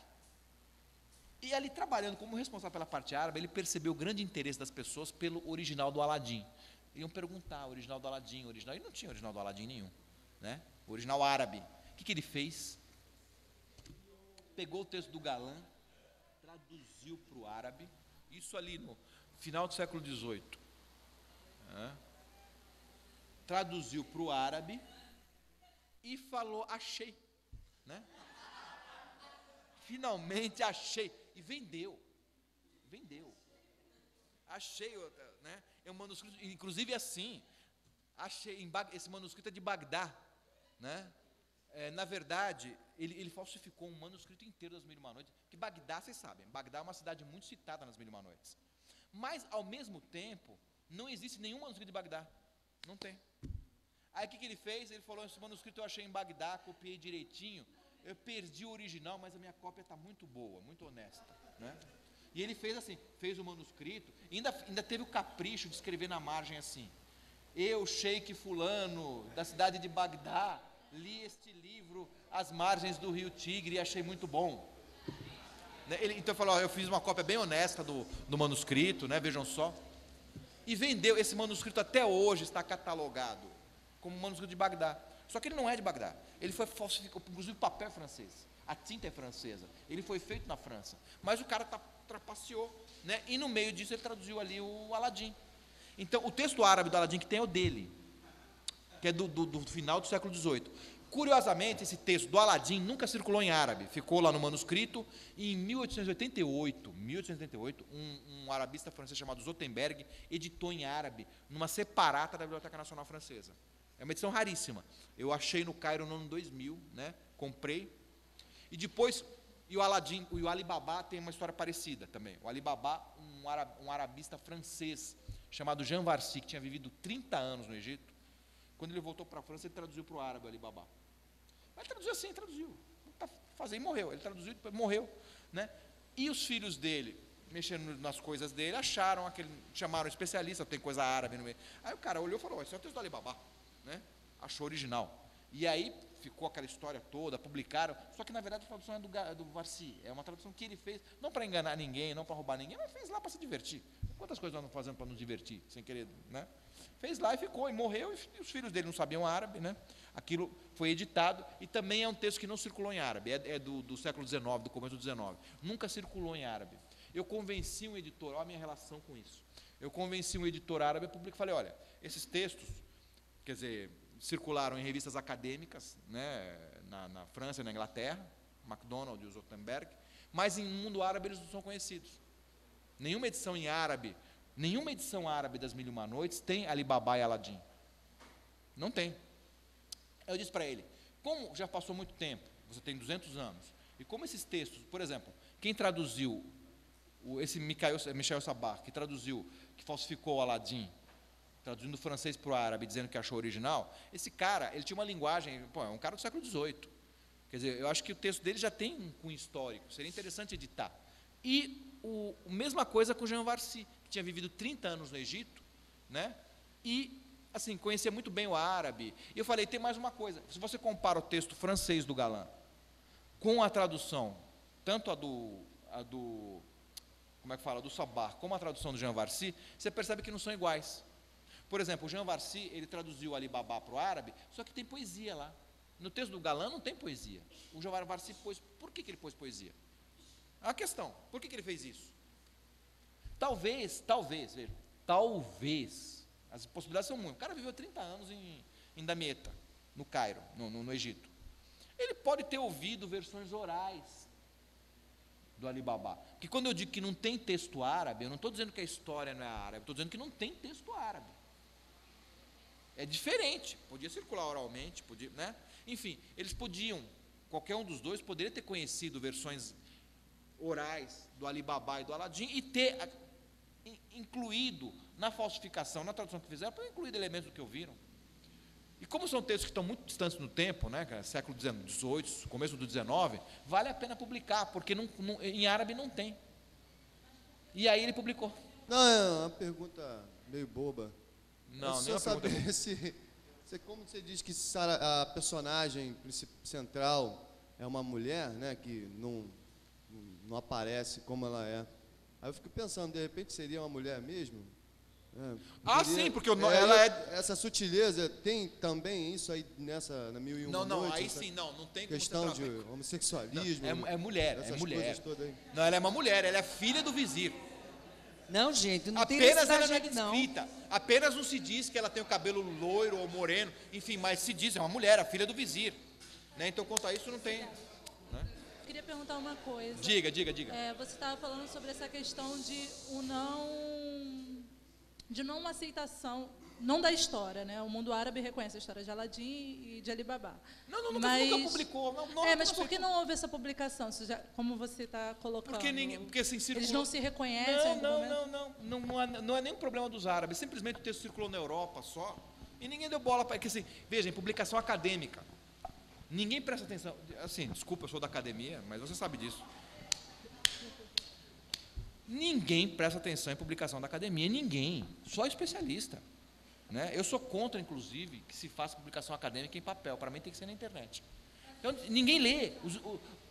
E ali, trabalhando como responsável pela parte árabe, ele percebeu o grande interesse das pessoas pelo original do Aladim. Iam perguntar, o original do Aladim, original. E não tinha original do Aladim nenhum, né? O original árabe. O que ele fez? Pegou o texto do Galã, traduziu para o árabe, isso ali no final do século XVIII. Traduziu para o árabe e falou, achei. Né? Finalmente achei. E vendeu. Achei, né? É um manuscrito, inclusive assim, achei, esse manuscrito é de Bagdá, né? Na verdade, ele falsificou um manuscrito inteiro das 1001 Noites, que Bagdá, vocês sabem, Bagdá é uma cidade muito citada nas 1001 Noites. Mas, ao mesmo tempo, não existe nenhum manuscrito de Bagdá. Não tem. Aí, o que ele fez? Ele falou, esse manuscrito eu achei em Bagdá, copiei direitinho, eu perdi o original, mas a minha cópia está muito boa, muito honesta. Né? E ele fez assim, fez o manuscrito, ainda teve o capricho de escrever na margem assim, eu, Sheik fulano, da cidade de Bagdá, li este livro às margens do rio Tigre e achei muito bom. Então ele falou, eu fiz uma cópia bem honesta do manuscrito, né, vejam só. E vendeu, esse manuscrito até hoje está catalogado como manuscrito de Bagdá. Só que ele não é de Bagdá. Ele foi falsificado, inclusive o papel é francês, a tinta é francesa, ele foi feito na França. Mas o cara trapaceou, né, e no meio disso ele traduziu ali o Aladim. Então o texto árabe do Aladim que tem é o dele, que é do final do século XVIII. Curiosamente, esse texto do Aladim nunca circulou em árabe, ficou lá no manuscrito, e em 1888, um arabista francês chamado Zotenberg editou em árabe, numa separata da Biblioteca Nacional Francesa. É uma edição raríssima. Eu achei no Cairo no ano 2000, né? Comprei. E depois, o Aladim, o Ali Babá tem uma história parecida também. O Ali Babá, um arabista francês, chamado Jean Varsi, que tinha vivido 30 anos no Egito, quando ele voltou para a França, ele traduziu para o árabe o Ali Babá. Mas traduziu assim, traduziu. E morreu. Ele traduziu e depois morreu. Né? E os filhos dele, mexendo nas coisas dele, chamaram um especialista, tem coisa árabe no meio. Aí o cara olhou e falou, esse é o texto do Ali Babá. Né? Achou original. E aí ficou aquela história toda, publicaram, só que na verdade a tradução é do Varsi, é uma tradução que ele fez, não para enganar ninguém, não para roubar ninguém, mas fez lá para se divertir. Quantas coisas nós estamos fazendo para nos divertir, sem querer, né? Fez lá e ficou, e morreu, e os filhos dele não sabiam árabe, né? Aquilo foi editado, e também é um texto que não circulou em árabe, é do século XIX, do começo do XIX, nunca circulou em árabe. Eu convenci um editor, olha a minha relação com isso, eu convenci um editor árabe, eu publiquei, falei, olha, esses textos, quer dizer, circularam em revistas acadêmicas, né, na França e na Inglaterra, MacDonald e o Zotenberg, mas em mundo árabe eles não são conhecidos. Nenhuma edição árabe das 1001 Noites tem Ali Babá e Aladim. Não tem. Eu disse para ele, como já passou muito tempo, você tem 200 anos, e como esses textos, por exemplo, quem traduziu, esse Michel Sabah, que traduziu, que falsificou o Aladim, traduzindo do francês para o árabe, dizendo que achou original, esse cara, ele tinha uma linguagem, é um cara do século XVIII. Quer dizer, eu acho que o texto dele já tem um cunho histórico, seria interessante editar. E a mesma coisa com o Jean Varsi, que tinha vivido 30 anos no Egito, né, e assim, conhecia muito bem o árabe. E eu falei, tem mais uma coisa, se você compara o texto francês do Galland com a tradução, tanto a do como é que fala, do Sabah, como a tradução do Jean Varsi, você percebe que não são iguais. Por exemplo, o Jean Varsi, ele traduziu Ali Baba para o árabe, só que tem poesia lá. No texto do Galland não tem poesia. O Jean Varsi pôs, por que ele pôs poesia? É uma questão, por que ele fez isso? Talvez, veja, talvez, as possibilidades são muitas. O cara viveu 30 anos em Damietta, no Cairo, no Egito. Ele pode ter ouvido versões orais do Ali Baba. Porque quando eu digo que não tem texto árabe, eu não estou dizendo que a história não é árabe, estou dizendo que não tem texto árabe. É diferente, podia circular oralmente, podia, né? Enfim, eles podiam, qualquer um dos dois poderia ter conhecido versões orais do Ali Baba e do Aladim e ter incluído na falsificação, na tradução que fizeram, para incluir elementos do que ouviram. E como são textos que estão muito distantes no tempo, né, século XVIII, começo do XIX, vale a pena publicar, porque em árabe não tem. E aí ele publicou. Não, é uma pergunta meio boba. Não, nem só uma pergunta boba. Como você diz que a personagem central é uma mulher, né, que não aparece como ela é. Aí eu fico pensando, de repente seria uma mulher mesmo? Sim, porque essa sutileza, tem também isso aí na 1001 Não, Noites, aí sim, não tem como questão de homossexualismo. É mulher, essas mulher. coisas todas aí. Não, ela é uma mulher, ela é filha do vizir. Não, gente, não tem Apenas ela essa não é gente, não. descrita. Apenas não se diz que ela tem o cabelo loiro ou moreno, enfim, mas se diz, é uma mulher, a filha do vizir. Né? Então, quanto a isso, não tem. Né? Queria perguntar uma coisa. Diga. Você estava falando sobre essa questão de não aceitação, não da história, né? O mundo árabe reconhece a história de Aladim e de Ali Baba. Nunca publicou. Mas por que não houve essa publicação? Como você está colocando? Porque assim, circulou... Eles não se reconhecem? Não é nem um problema dos árabes. Simplesmente o texto circulou na Europa só e ninguém deu bola para... Assim, veja, em publicação acadêmica, ninguém presta atenção. Assim, desculpa, eu sou da academia, mas você sabe disso. Ninguém presta atenção em publicação da academia, ninguém, só especialista. Né? Eu sou contra, inclusive, que se faça publicação acadêmica em papel, para mim tem que ser na internet. Então, ninguém lê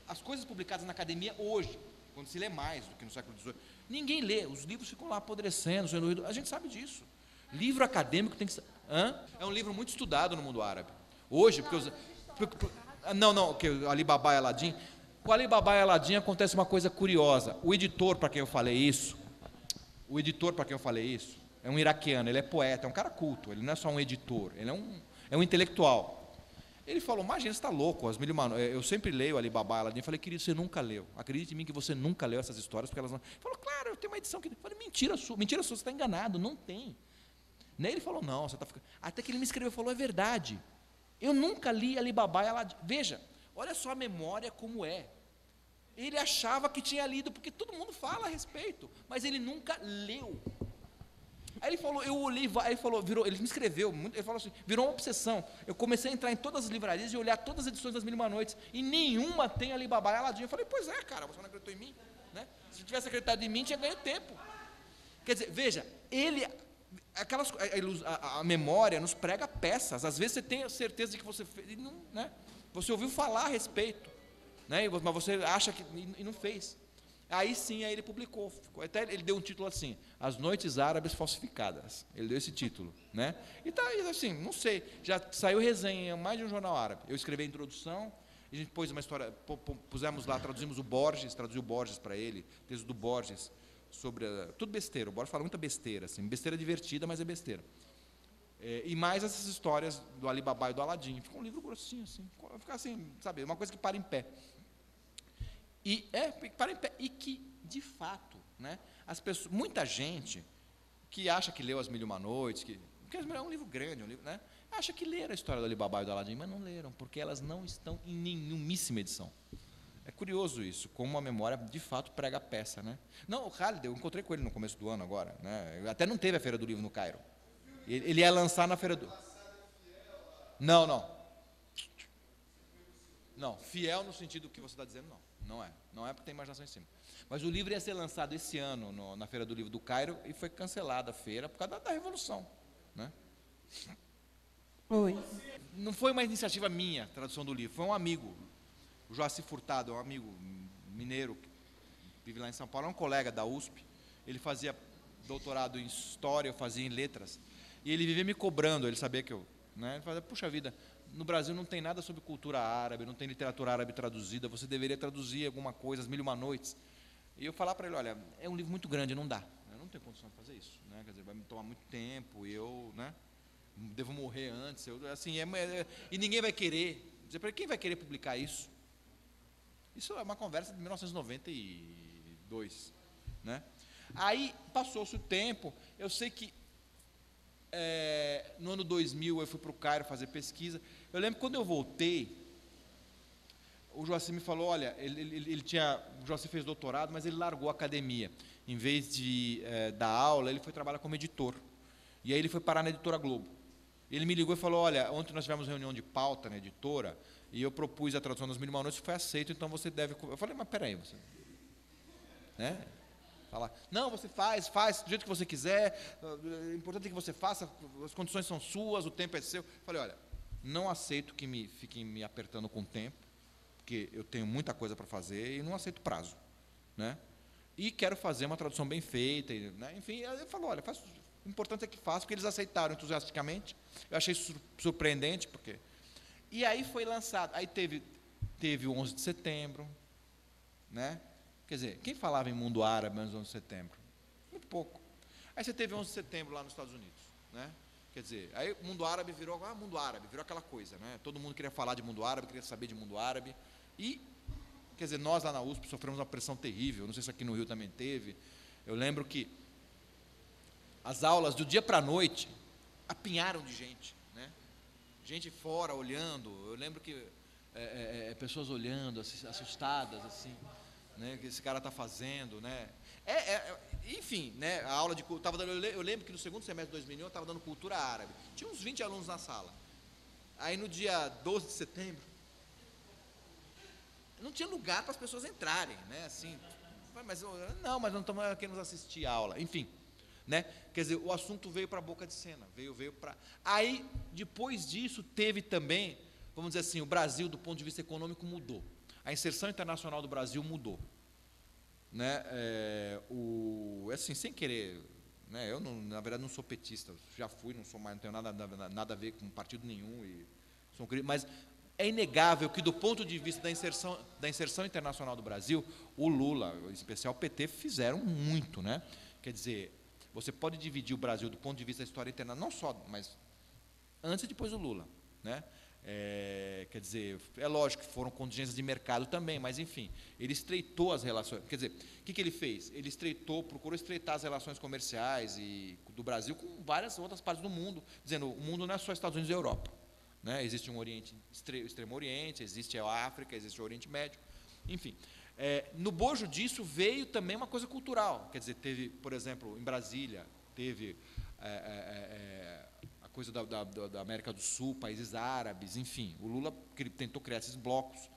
as coisas publicadas na academia hoje, quando se lê mais do que no século XVIII, ninguém lê, os livros ficam lá apodrecendo, a gente sabe disso. Livro acadêmico tem que ser... É um livro muito estudado no mundo árabe. Hoje, porque o Ali Baba e Aladim... Com Ali Baba e Aladim acontece uma coisa curiosa. O editor para quem eu falei isso, é um iraquiano, ele é poeta, é um cara culto, ele não é só um editor, ele é um intelectual. Ele falou, imagina, você está louco, eu sempre leio Ali Baba e Aladim. Eu falei, querido, você nunca leu, acredite em mim que você nunca leu essas histórias, porque elas não... Ele falou, claro, eu tenho uma edição que... Eu falei, mentira sua, você está enganado, não tem. Nem ele falou, não, você está ficando... Até que ele me escreveu e falou, é verdade, eu nunca li Ali Baba e Aladim. Veja, olha só a memória como é. Ele achava que tinha lido, porque todo mundo fala a respeito, mas ele nunca leu. Aí ele falou, eu olhei, ele me escreveu, ele falou assim, virou uma obsessão. Eu comecei a entrar em todas as livrarias e olhar todas as edições das 1001 Noites, e nenhuma tem Ali Baba e Aladim. Eu falei, pois é, cara, você não acreditou em mim? Né? Se tivesse acreditado em mim, tinha ganho tempo. Quer dizer, veja, a memória nos prega peças. Às vezes você tem certeza de que você fez, né? Você ouviu falar a respeito, né? Mas você acha que e não fez. Aí sim, aí ele publicou. Até ele deu um título assim: As Noites Árabes Falsificadas. Ele deu esse título, né? E tá assim, não sei. Já saiu resenha em mais de um jornal árabe. Eu escrevi a introdução. A gente pôs uma história, pusemos lá, traduzimos o Borges, traduziu o Borges para ele, texto do Borges sobre tudo besteira. O Borges fala muita besteira, assim, besteira divertida, mas é besteira. E mais essas histórias do Ali Baba e do Aladim. Fica um livro grossinho, assim, fica assim, sabe, uma coisa que para em pé. Para em pé. E que, de fato, né, muita gente que acha que leu As 1001 Noites, porque é um livro grande, né, acha que leram a história do Ali Baba e do Aladim, mas não leram, porque elas não estão em nenhumíssima edição. É curioso isso, como a memória, de fato, prega a peça. Né? Não, o Khalid, eu encontrei com ele no começo do ano agora, né, até não teve a Feira do Livro no Cairo. Ele ia lançar na Feira do... Não, fiel no sentido que você está dizendo, não é porque tem imaginação em cima. Mas o livro ia ser lançado esse ano na Feira do Livro do Cairo e foi cancelada a feira por causa da Revolução. Né? Oi. Não foi uma iniciativa minha, a tradução do livro, foi um amigo, o Joaci Furtado, é um amigo mineiro, que vive lá em São Paulo, é um colega da USP, ele fazia doutorado em História, eu fazia em Letras, e ele vivia me cobrando, ele sabia que eu, né, ele falava, puxa vida, no Brasil não tem nada sobre cultura árabe, não tem literatura árabe traduzida, você deveria traduzir alguma coisa, As Mil e Uma Noites. E eu falar para ele, olha, é um livro muito grande, não dá, eu não tenho condição de fazer isso, né, quer dizer, vai me tomar muito tempo, e eu, né, devo morrer antes, assim, e ninguém vai querer, quem vai querer publicar isso? Isso é uma conversa de 1992, né? Aí passou-se o tempo, eu sei que no ano 2000 eu fui para o Cairo fazer pesquisa, eu lembro que quando eu voltei, o Joaci me falou, olha, o Joaci fez doutorado, mas ele largou a academia, em vez de dar aula, ele foi trabalhar como editor, e aí ele foi parar na Editora Globo. Ele me ligou e falou, olha, ontem nós tivemos reunião de pauta na editora, e eu propus a tradução das Mil e Uma Noites, foi aceito, então você deve... Eu falei, mas peraí, você... Né? Falar, não, você faz do jeito que você quiser, o importante é que você faça, as condições são suas, o tempo é seu. Eu falei, olha, não aceito que fiquem me apertando com o tempo, porque eu tenho muita coisa para fazer, e não aceito prazo, né? E quero fazer uma tradução bem feita, né? Enfim, ele falou, olha, o importante é que faça, porque eles aceitaram entusiasticamente. Eu achei surpreendente, porque... E aí foi lançado, aí teve o 11 de setembro, né? Quer dizer, quem falava em mundo árabe antes do 11 de setembro? Muito pouco. Aí você teve 11 de setembro lá nos Estados Unidos, né? Quer dizer, aí o mundo árabe virou, mundo árabe, virou aquela coisa, né? Todo mundo queria falar de mundo árabe, queria saber de mundo árabe, e, quer dizer, nós lá na USP sofremos uma pressão terrível, não sei se aqui no Rio também teve, eu lembro que as aulas do dia para a noite apinharam de gente, né? Gente fora olhando, eu lembro que pessoas olhando, assustadas, assim, né? O que esse cara está fazendo, né? Enfim, né? A aula de eu lembro que no segundo semestre de 2001 eu estava dando cultura árabe, tinha uns 20 alunos na sala, aí no dia 12 de setembro não tinha lugar para as pessoas entrarem, né? Assim, mas não estamos aqui nos assistir a aula, enfim. Né? Quer dizer, o assunto veio para a boca de cena, veio para... Aí, depois disso, teve também, vamos dizer assim, o Brasil, do ponto de vista econômico, mudou. A inserção internacional do Brasil mudou. Né? Assim, sem querer, né? Eu, na verdade, não sou petista, já fui, não sou mais, não tenho nada a ver com partido nenhum, mas é inegável que, do ponto de vista da inserção internacional do Brasil, o Lula, em especial o PT, fizeram muito, né? Quer dizer... Você pode dividir o Brasil do ponto de vista da história internacional, não só, mas antes e depois do Lula, né? Quer dizer, é lógico que foram contingências de mercado também, mas enfim, ele estreitou as relações. Quer dizer, o que ele fez? Ele procurou estreitar as relações comerciais do Brasil com várias outras partes do mundo, dizendo, o mundo não é só Estados Unidos e Europa, né? Existe um Extremo Oriente, existe a África, existe o Oriente Médio, enfim. No bojo disso veio também uma coisa cultural, quer dizer, teve, por exemplo, em Brasília, teve a coisa da América do Sul, países árabes, enfim, o Lula tentou criar esses blocos,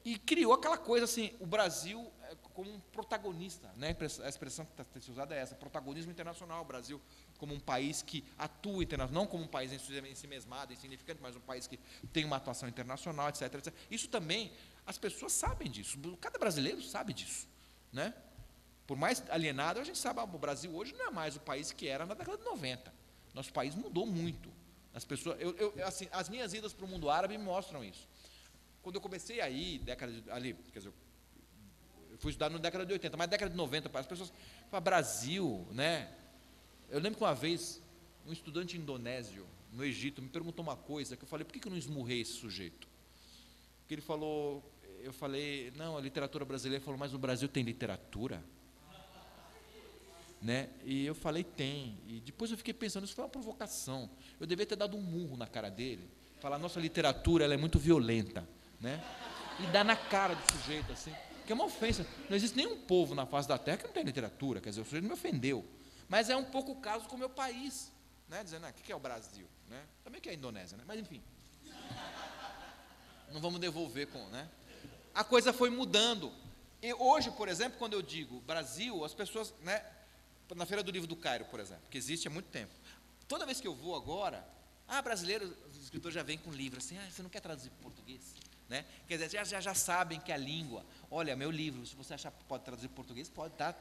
e criou aquela coisa assim, o Brasil como um protagonista, né? A expressão que está sendo usada é essa, protagonismo internacional, o Brasil como um país que atua internacionalmente, não como um país em si mesmado, insignificante, mas um país que tem uma atuação internacional, etc, etc. Isso também... As pessoas sabem disso, cada brasileiro sabe disso, né? Por mais alienado, a gente sabe, o Brasil hoje não é mais o país que era na década de 90. Nosso país mudou muito. As pessoas, assim, as minhas idas para o mundo árabe me mostram isso. Quando eu comecei a ir, quer dizer, eu fui estudar na década de 80, mas na década de 90, as pessoas falam, Brasil, né? Eu lembro que uma vez, um estudante indonésio, no Egito, me perguntou uma coisa, que eu falei, por que eu não esmurrei esse sujeito? Porque ele falou, eu falei, não, a literatura brasileira, ele falou, mas no Brasil tem literatura? Né? E eu falei, tem. E depois eu fiquei pensando, isso foi uma provocação. Eu devia ter dado um murro na cara dele, falar, nossa literatura ela é muito violenta, né? E dar na cara do sujeito, assim, que é uma ofensa. Não existe nenhum povo na face da terra que não tem literatura, quer dizer, o sujeito me ofendeu. Mas é um pouco o caso com o meu país, né? Dizendo, o que é o Brasil? Né? Também que é a Indonésia, né? Mas enfim. Não vamos devolver com, né? A coisa foi mudando. E hoje, por exemplo, quando eu digo Brasil, as pessoas, né? Na Feira do Livro do Cairo, por exemplo, que existe há muito tempo, toda vez que eu vou agora, brasileiro, os escritores já vêm com livro, assim, você não quer traduzir para português? Né? Quer dizer, já sabem que a língua, olha, meu livro, se você achar que pode traduzir para português, pode, tá?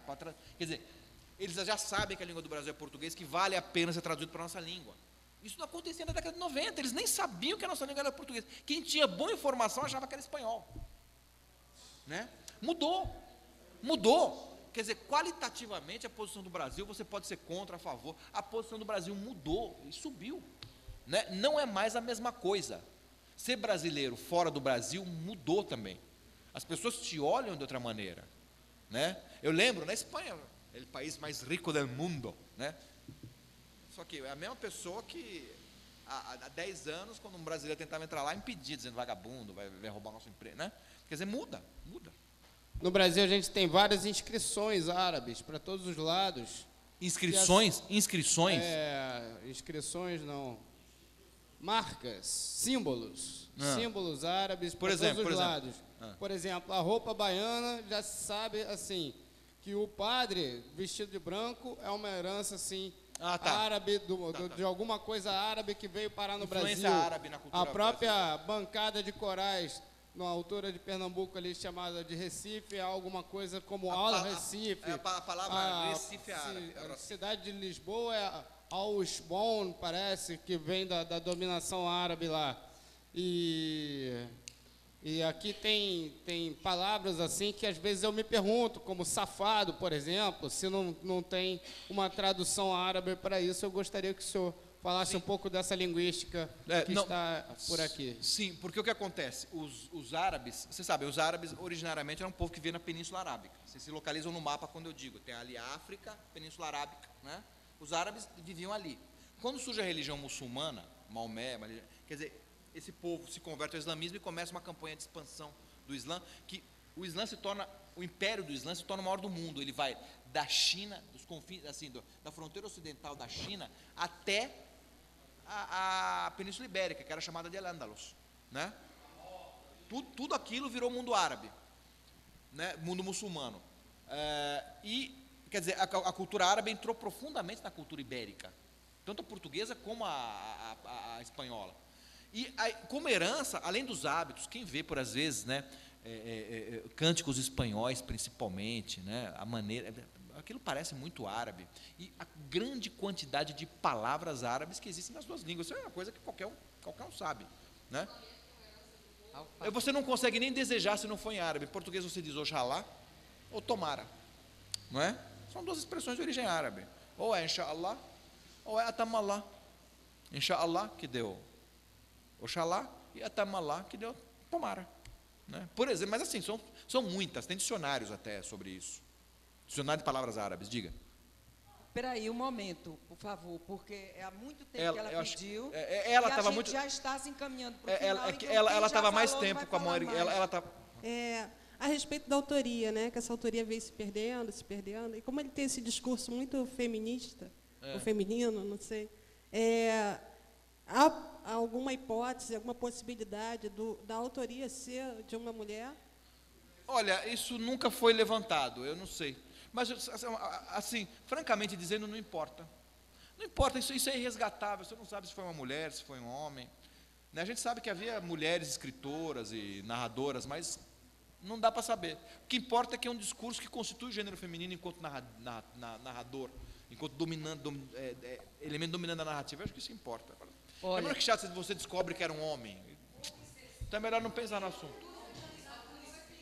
Quer dizer, eles já sabem que a língua do Brasil é português, que vale a pena ser traduzido para a nossa língua. Isso não acontecia na década de 90, eles nem sabiam que a nossa língua era português. Quem tinha boa informação achava que era espanhol. Né? Mudou. Quer dizer, qualitativamente a posição do Brasil, você pode ser contra, a favor, a posição do Brasil mudou e subiu. Né? Não é mais a mesma coisa. Ser brasileiro fora do Brasil mudou também. As pessoas te olham de outra maneira. Né? Eu lembro, na Espanha, é o país mais rico do mundo, né? Só que é a mesma pessoa que há 10 anos, quando um brasileiro tentava entrar lá, impedia, dizendo vagabundo, vai roubar nosso emprego, né? Quer dizer, muda. No Brasil a gente tem várias inscrições árabes para todos os lados. Inscrições? Inscrições não. Marcas, símbolos árabes para todos os lados. Por exemplo, a roupa baiana já se sabe assim que o padre vestido de branco é uma herança assim árabe de alguma coisa árabe que veio parar no Influência Brasil. Árabe na cultura a própria brasileira. bancada de corais na altura de Pernambuco ali chamada de Recife é alguma coisa como Al Recife. A palavra Recife é árabe. A cidade de Lisboa é Al-Usbon, parece que vem da dominação árabe lá. E aqui tem palavras assim que às vezes eu me pergunto, como safado, por exemplo, se não tem uma tradução árabe para isso. Eu gostaria que o senhor falasse um pouco dessa linguística que está por aqui. Sim, porque o que acontece? Os árabes, você sabe, os árabes originariamente eram um povo que veio na Península Arábica. Vocês se localizam no mapa quando eu digo, tem ali a África, Península Arábica, né? Os árabes viviam ali. Quando surge a religião muçulmana, Maomé, quer dizer, esse povo se converte ao islamismo e começa uma campanha de expansão do Islã, que o Islã se torna, o império do Islã se torna o maior do mundo. Ele vai da China, dos confins, assim, da fronteira ocidental da China até a Península Ibérica, que era chamada de Al-Andalus, né? Tudo aquilo virou mundo árabe, né? Mundo muçulmano. E, quer dizer, a cultura árabe entrou profundamente na cultura ibérica, tanto a portuguesa como a espanhola. E como herança, além dos hábitos, quem vê por às vezes, né, cânticos espanhóis principalmente, né, a maneira, aquilo parece muito árabe, e a grande quantidade de palavras árabes que existem nas duas línguas, isso é uma coisa que qualquer um sabe, né? Você não consegue nem desejar se não for em árabe. Em português você diz oxalá ou tomara, não é? São duas expressões de origem árabe, ou é inshallah ou é atamallah. Inshallah que deu oxalá e atamallah que deu tomara, né? Por exemplo, mas assim, são muitas, tem dicionários até sobre isso. Dicionário de palavras árabes, diga. Espera aí um momento, por favor, porque há muito tempo que ela pediu ela e a estava gente muito, já está se encaminhando para o final. Ela estava mais tempo com a mão erguida. A respeito da autoria, né? Que essa autoria veio se perdendo, e como ele tem esse discurso muito feminista, ou feminino, não sei, há alguma hipótese, alguma possibilidade da autoria ser de uma mulher? Olha, isso nunca foi levantado, eu não sei. Mas, assim, francamente dizendo, não importa. Não importa, isso é irresgatável. Você não sabe se foi uma mulher, se foi um homem. A gente sabe que havia mulheres escritoras e narradoras, mas não dá para saber. O que importa é que é um discurso que constitui o gênero feminino enquanto narrador, enquanto elemento dominante da narrativa. Eu acho que isso importa. É melhor que chato se você descobre que era um homem. Então é melhor não pensar no assunto.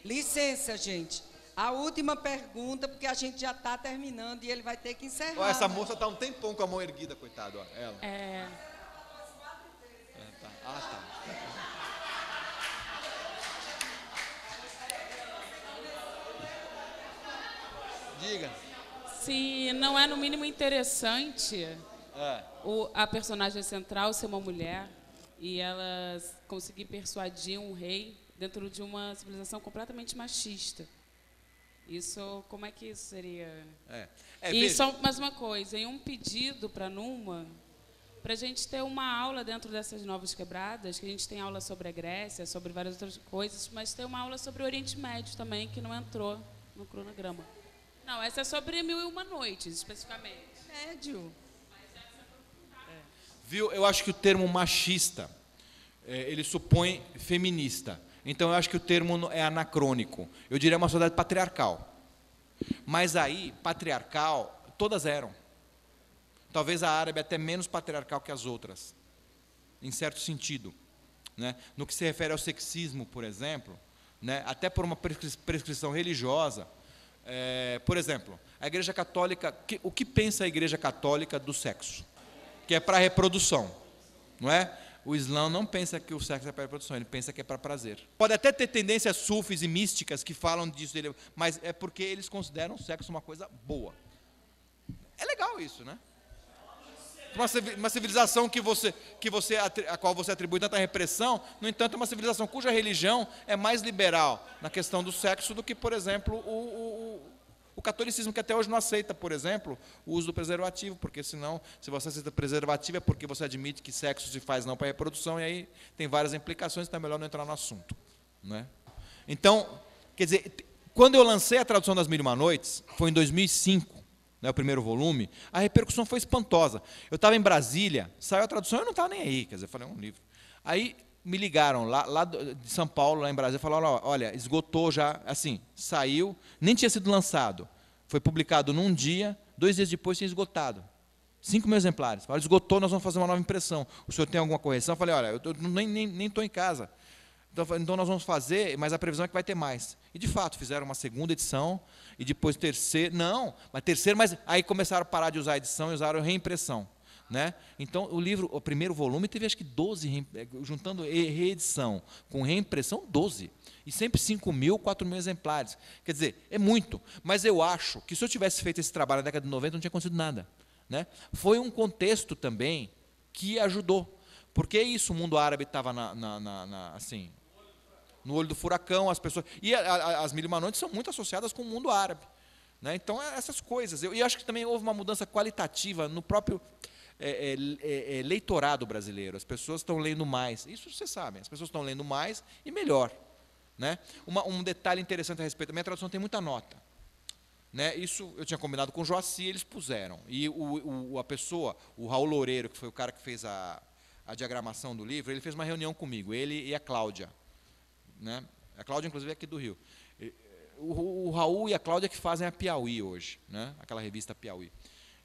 Licença, gente. A última pergunta, porque a gente já está terminando e ele vai ter que encerrar. Essa moça está um tempão com a mão erguida, coitada. Ela. Tá. Diga. Se não é no mínimo interessante a personagem central ser uma mulher e ela conseguir persuadir um rei dentro de uma civilização completamente machista. Isso, como é que isso seria? E só mais uma coisa, em um pedido para Numa, para a gente ter uma aula dentro dessas novas quebradas, que a gente tem aula sobre a Grécia, sobre várias outras coisas, mas tem uma aula sobre o Oriente Médio também, que não entrou no cronograma. Não, essa é sobre 1001 Noites, especificamente. Médio. Viu? Eu acho que o termo machista, ele supõe feminista. Então, eu acho que o termo é anacrônico. Eu diria uma sociedade patriarcal. Mas aí, patriarcal, todas eram. Talvez a árabe até menos patriarcal que as outras, em certo sentido, né? No que se refere ao sexismo, por exemplo, né? Até por uma prescrição religiosa. Por exemplo, a Igreja Católica, o que pensa a Igreja Católica do sexo? Que é para reprodução, não é? O Islã não pensa que o sexo é para reprodução, ele pensa que é para prazer. Pode até ter tendências sufis e místicas que falam disso, mas é porque eles consideram o sexo uma coisa boa. É legal isso, né? Uma civilização a qual você atribui tanta repressão, no entanto, é uma civilização cuja religião é mais liberal na questão do sexo do que, por exemplo, o catolicismo, que até hoje não aceita, por exemplo, o uso do preservativo, porque senão, se você aceita preservativo, é porque você admite que sexo se faz não para reprodução, e aí tem várias implicações, então é melhor não entrar no assunto, não é? Então, quer dizer, quando eu lancei a tradução das Mil e Uma Noites, foi em 2005, né, o primeiro volume, a repercussão foi espantosa. Eu estava em Brasília, saiu a tradução, eu não estava nem aí, quer dizer, eu falei, é um livro. Aí me ligaram lá de São Paulo, lá em Brasília, falaram, olha, esgotou já, assim, saiu, nem tinha sido lançado, foi publicado num dia, 2 dias depois tinha esgotado. 5.000 exemplares. Falaram, esgotou, nós vamos fazer uma nova impressão. O senhor tem alguma correção? Eu falei, olha, eu nem estou em casa. Então nós vamos fazer, mas a previsão é que vai ter mais. E, de fato, fizeram uma segunda edição, e depois terceira, mas aí começaram a parar de usar a edição e usaram reimpressão. Né? Então, o livro, o primeiro volume, teve acho que 12, juntando reedição com reimpressão, 12. E sempre 5.000, 4.000 exemplares. Quer dizer, é muito. Mas eu acho que se eu tivesse feito esse trabalho na década de 90, não tinha acontecido nada. Né? Foi um contexto também que ajudou. Porque isso, o mundo árabe estava assim, no olho do furacão, as pessoas. E as Mil e Uma Noites são muito associadas com o mundo árabe. Né? Então, essas coisas. E acho que também houve uma mudança qualitativa no próprio leitorado brasileiro. As pessoas estão lendo mais. Isso vocês sabem, as pessoas estão lendo mais e melhor. Né? Um detalhe interessante a respeito, a minha tradução tem muita nota. Né? Isso eu tinha combinado com o Joaci, eles puseram. E a pessoa, o Raul Loureiro, que foi o cara que fez a diagramação do livro, ele fez uma reunião comigo, ele e a Cláudia. Né? A Cláudia, inclusive, é aqui do Rio. O Raul e a Cláudia que fazem a Piauí hoje, né? Aquela revista Piauí.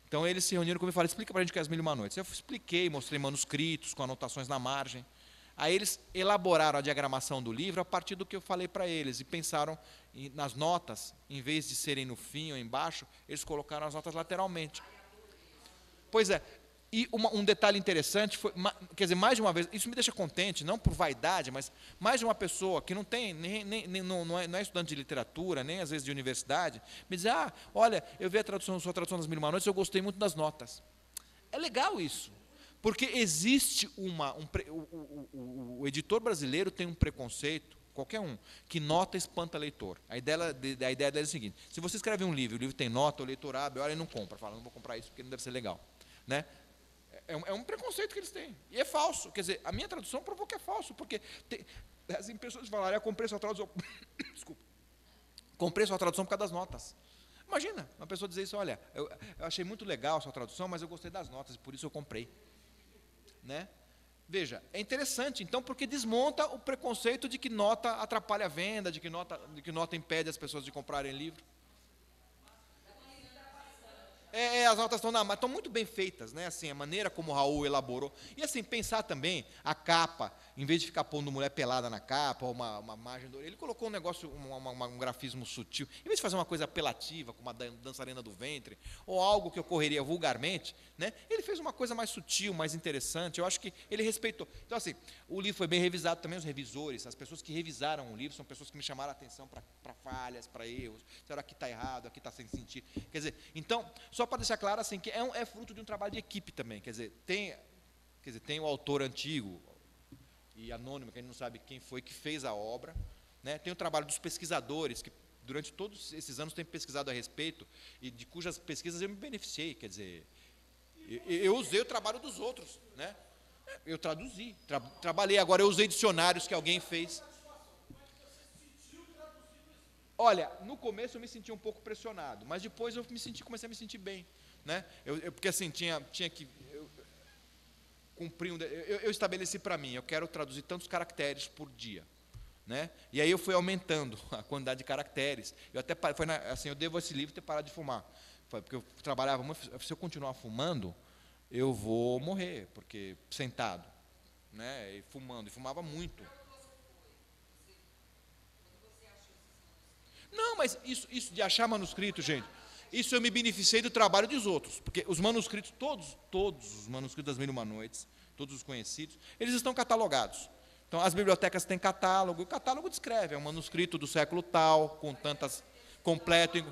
Então, eles se reuniram comigo e falaram, explica para a gente o que é as Mil e Uma Noites. Eu expliquei, mostrei manuscritos com anotações na margem. Aí eles elaboraram a diagramação do livro a partir do que eu falei para eles e pensaram nas notas, em vez de serem no fim ou embaixo, eles colocaram as notas lateralmente. Pois é, e um detalhe interessante, quer dizer, mais de uma vez, isso me deixa contente, não por vaidade, mas mais de uma pessoa que não tem, não é estudante de literatura, nem às vezes de universidade, me diz, olha, eu vi sua tradução das Mil e Uma Noites, eu gostei muito das notas. É legal isso. Porque existe o editor brasileiro tem um preconceito, qualquer um, que nota espanta leitor. A ideia dela é a seguinte, se você escreve um livro, o livro tem nota, o leitor abre, olha e não compra, fala, não vou comprar isso porque não deve ser legal. Né? É um preconceito que eles têm. E é falso. Quer dizer, a minha tradução provou que é falso, porque as pessoas falaram, eu comprei sua tradução. Desculpa. Comprei sua tradução por causa das notas. Imagina, uma pessoa dizer isso, olha, eu achei muito legal a sua tradução, mas eu gostei das notas, e por isso eu comprei. Né? Veja, é interessante, então, porque desmonta o preconceito de que nota atrapalha a venda, de que nota impede as pessoas de comprarem livro. As notas estão muito bem feitas, né? Assim, a maneira como o Raul elaborou. E assim, pensar também a capa, em vez de ficar pondo mulher pelada na capa, ou uma margem do... Ele colocou um negócio, um grafismo sutil. Em vez de fazer uma coisa apelativa, como a dançarina do ventre, ou algo que ocorreria vulgarmente, né? Ele fez uma coisa mais sutil, mais interessante. Eu acho que ele respeitou. Então, assim, o livro foi bem revisado também, os revisores, as pessoas que revisaram o livro, são pessoas que me chamaram a atenção para falhas, para erros. Será que está errado, aqui está sem sentido. Quer dizer, então, só para deixar claro assim, que é fruto de um trabalho de equipe também. Quer dizer, tem o autor antigo e anônimo, que a gente não sabe quem foi que fez a obra, né? Tem o trabalho dos pesquisadores, que durante todos esses anos têm pesquisado a respeito, e de cujas pesquisas eu me beneficiei. Quer dizer, eu usei o trabalho dos outros, né? Eu traduzi, trabalhei. Agora eu usei dicionários que alguém fez. Olha, no começo eu me senti um pouco pressionado, mas depois eu comecei a me sentir bem, né? Porque assim, tinha que... eu estabeleci para mim, eu quero traduzir tantos caracteres por dia, né? E aí eu fui aumentando a quantidade de caracteres. Eu até assim, eu devo esse livro ter parado de fumar, porque eu trabalhava muito. Se eu continuar fumando, eu vou morrer, porque sentado, né? E fumando, e fumava muito. Não, mas isso de achar manuscrito, gente, isso eu me beneficiei do trabalho dos outros, porque os manuscritos, todos os manuscritos das Mil e Uma Noites, todos os conhecidos, eles estão catalogados. Então, as bibliotecas têm catálogo, o catálogo descreve, é um manuscrito do século tal, com tantas, completo.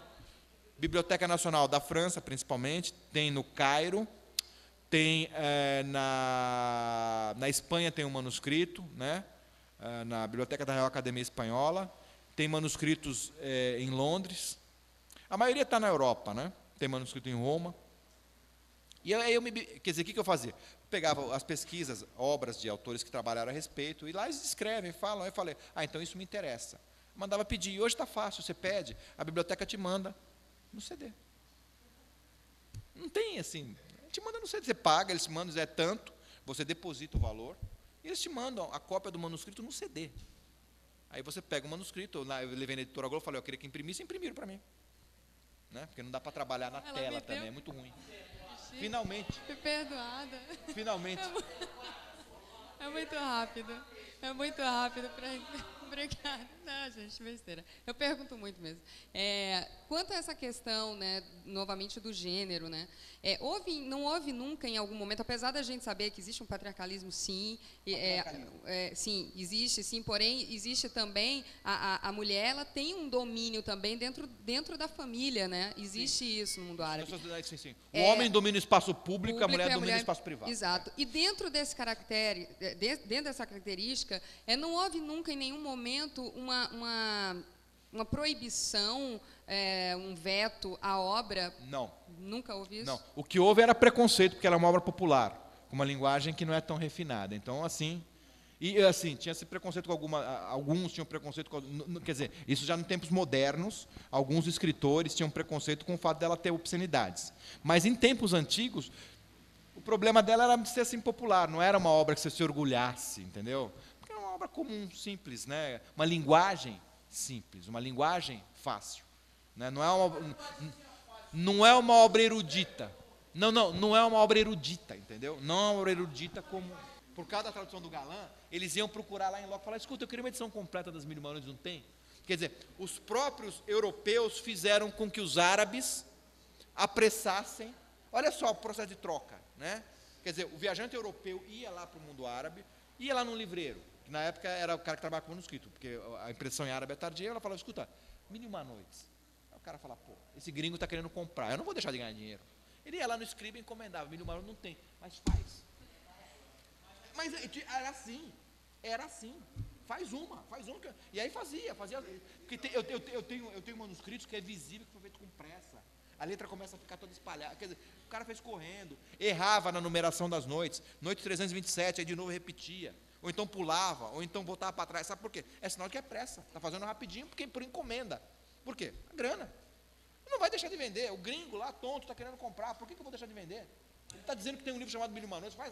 Biblioteca Nacional da França, principalmente, tem no Cairo, tem na Espanha tem um manuscrito, né? Na Biblioteca da Real Academia Espanhola, tem manuscritos em Londres. A maioria está na Europa, né? Tem manuscrito em Roma. E aí quer dizer, o que eu fazia? Pegava as pesquisas, obras de autores que trabalharam a respeito, e lá eles escrevem, falam. Aí eu falei, então isso me interessa. Mandava pedir. E hoje está fácil, você pede, a biblioteca te manda no CD. Não tem assim, te manda no CD, você paga, eles te mandam, é tanto, você deposita o valor, e eles te mandam a cópia do manuscrito no CD. Aí você pega o manuscrito, eu levei na editora Globo, falei, eu queria que imprimisse, imprimiram para mim. Né? Porque não dá para trabalhar na tela também, é muito ruim. Finalmente. Fui perdoada. Finalmente. É muito rápido. É muito rápido para... Obrigada. Não, gente, besteira. Eu pergunto muito mesmo. Quanto a essa questão, né, novamente, do gênero, né, não houve nunca, em algum momento, apesar da gente saber que existe um patriarcalismo, sim, sim, existe, sim, porém, existe também, a mulher, ela tem um domínio também dentro da família, né? Existe isso no mundo árabe. Sim, sim. O homem domina o espaço público, a mulher domina o espaço privado. Exato. E dentro desse caractere, dentro dessa característica, não houve nunca, em nenhum momento, uma proibição, um veto à obra? Não. Nunca houve isso? Não. O que houve era preconceito, porque era uma obra popular, com uma linguagem que não é tão refinada. Então, assim... E, assim, tinha esse preconceito com alguns tinham preconceito com... Quer dizer, isso já em tempos modernos, alguns escritores tinham preconceito com o fato dela ter obscenidades. Mas, em tempos antigos, o problema dela era de ser assim popular, não era uma obra que você se orgulhasse, entendeu? Porque era uma obra comum, simples, né? Uma linguagem simples, uma linguagem fácil. Né? Não é uma obra erudita. Não é uma obra erudita, entendeu? Não é uma obra erudita como... Por causa da tradução do Galã, eles iam procurar lá em loco e falar, escuta, eu queria uma edição completa das Mil e Uma Noites, não tem? Quer dizer, os próprios europeus fizeram com que os árabes apressassem. Olha só o processo de troca, né? Quer dizer, o viajante europeu ia lá para o mundo árabe, ia lá num livreiro, que na época era o cara que trabalhava com manuscrito, porque a impressão em árabe é tardia, ela falava, escuta, Mil e Uma Noites. Aí o cara fala, pô, esse gringo está querendo comprar, eu não vou deixar de ganhar dinheiro. Ele ia lá no Scribd e encomendava, Mil e Uma Noites não tem, mas faz. Mas era assim, faz uma. E aí fazia. Porque eu tenho manuscritos que é visível, que foi feito com pressa. A letra começa a ficar toda espalhada. Quer dizer, o cara fez correndo, errava na numeração das noites, noite 327, aí de novo repetia. Ou então pulava, ou então voltava para trás. Sabe por quê? É sinal de que é pressa. Está fazendo rapidinho, porque por encomenda. Por quê? A grana. Não vai deixar de vender. O gringo lá, tonto, está querendo comprar. Por que eu vou deixar de vender? Ele está dizendo que tem um livro chamado Mil e Uma Noites, vai,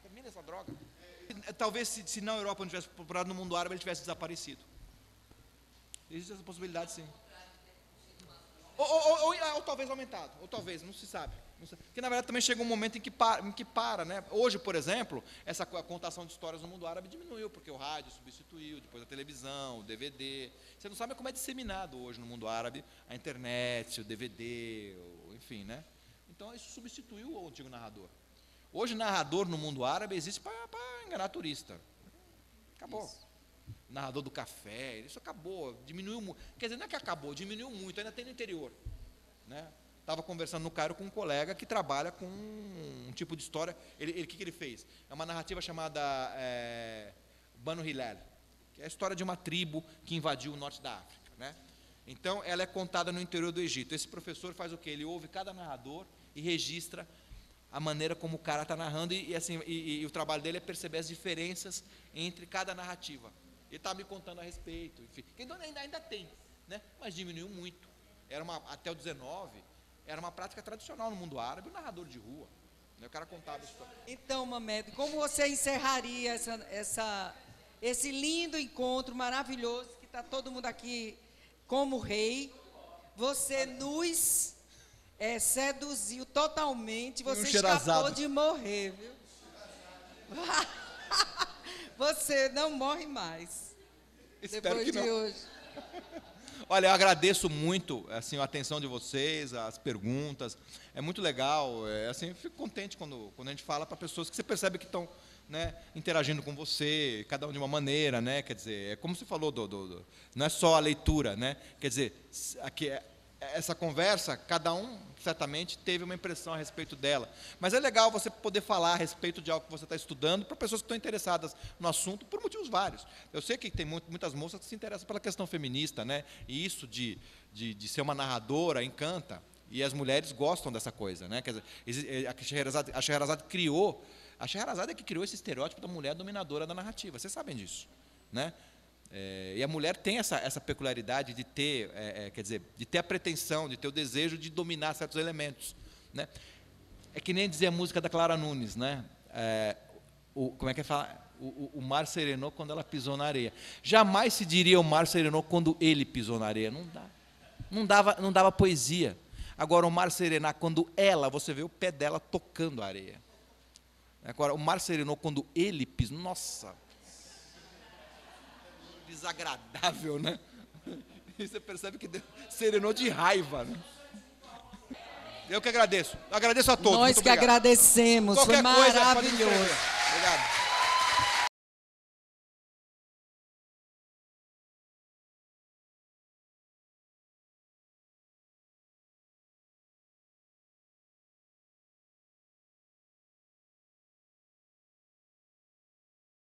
termina essa droga. Talvez se na Europa não tivesse procurado, no mundo árabe ele tivesse desaparecido. Existe essa possibilidade, sim. Ou talvez aumentado, ou talvez, não se sabe. Porque na verdade também chega um momento em que para, né? Hoje, por exemplo, essa contação de histórias no mundo árabe diminuiu, porque o rádio substituiu, depois a televisão, o DVD. Você não sabe como é disseminado hoje no mundo árabe a internet, o DVD, enfim, né? Então, isso substituiu o antigo narrador. Hoje, narrador no mundo árabe existe para enganar turista. Acabou. Isso. Narrador do café, isso acabou, diminuiu muito. Quer dizer, não é que acabou, diminuiu muito, ainda tem no interior. Né? Estava conversando no Cairo com um colega que trabalha com um tipo de história. O que ele fez? É uma narrativa chamada Banu Hilal, que é a história de uma tribo que invadiu o norte da África. Né? Então, ela é contada no interior do Egito. Esse professor faz o quê? Ele ouve cada narrador e registra a maneira como o cara está narrando, e o trabalho dele é perceber as diferenças entre cada narrativa. Ele está me contando a respeito, enfim. Então, ainda tem, né? Mas diminuiu muito. Até o 19, era uma prática tradicional no mundo árabe, o narrador de rua. Eu quero contar a história. Então, Mamed, como você encerraria esse lindo encontro maravilhoso, que está todo mundo aqui como rei, você nos seduziu totalmente, você escapou de morrer, viu? Você não morre mais. Espero depois que de não. hoje. Olha, eu agradeço muito assim, a atenção de vocês, as perguntas. É muito legal. Assim, eu fico contente quando a gente fala para pessoas que você percebe que estão, né, interagindo com você, cada um de uma maneira, né? Quer dizer, é como você falou, não é só a leitura, né? Quer dizer, aqui essa conversa, cada um certamente teve uma impressão a respeito dela. Mas é legal você poder falar a respeito de algo que você está estudando para pessoas que estão interessadas no assunto por motivos vários. Eu sei que tem muitas moças que se interessam pela questão feminista, né? E isso de ser uma narradora encanta. E as mulheres gostam dessa coisa, né? Quer dizer, a Scheherazade criou... A Scheherazade é que criou esse estereótipo da mulher dominadora da narrativa. Vocês sabem disso, né? E a mulher tem essa peculiaridade de ter, quer dizer, de ter a pretensão, de ter o desejo de dominar certos elementos, né? É que nem dizer a música da Clara Nunes, né? Como é que fala? O mar serenou quando ela pisou na areia. Jamais se diria o mar serenou quando ele pisou na areia. Não dá. Não dava poesia. Agora, o mar serenar quando você vê o pé dela tocando a areia. Agora, o mar serenou quando ele pisou. Nossa! Desagradável, né? E você percebe que serenou de raiva, né? Eu que agradeço. Agradeço a todos. Nós que agradecemos. Foi maravilhoso. Obrigado.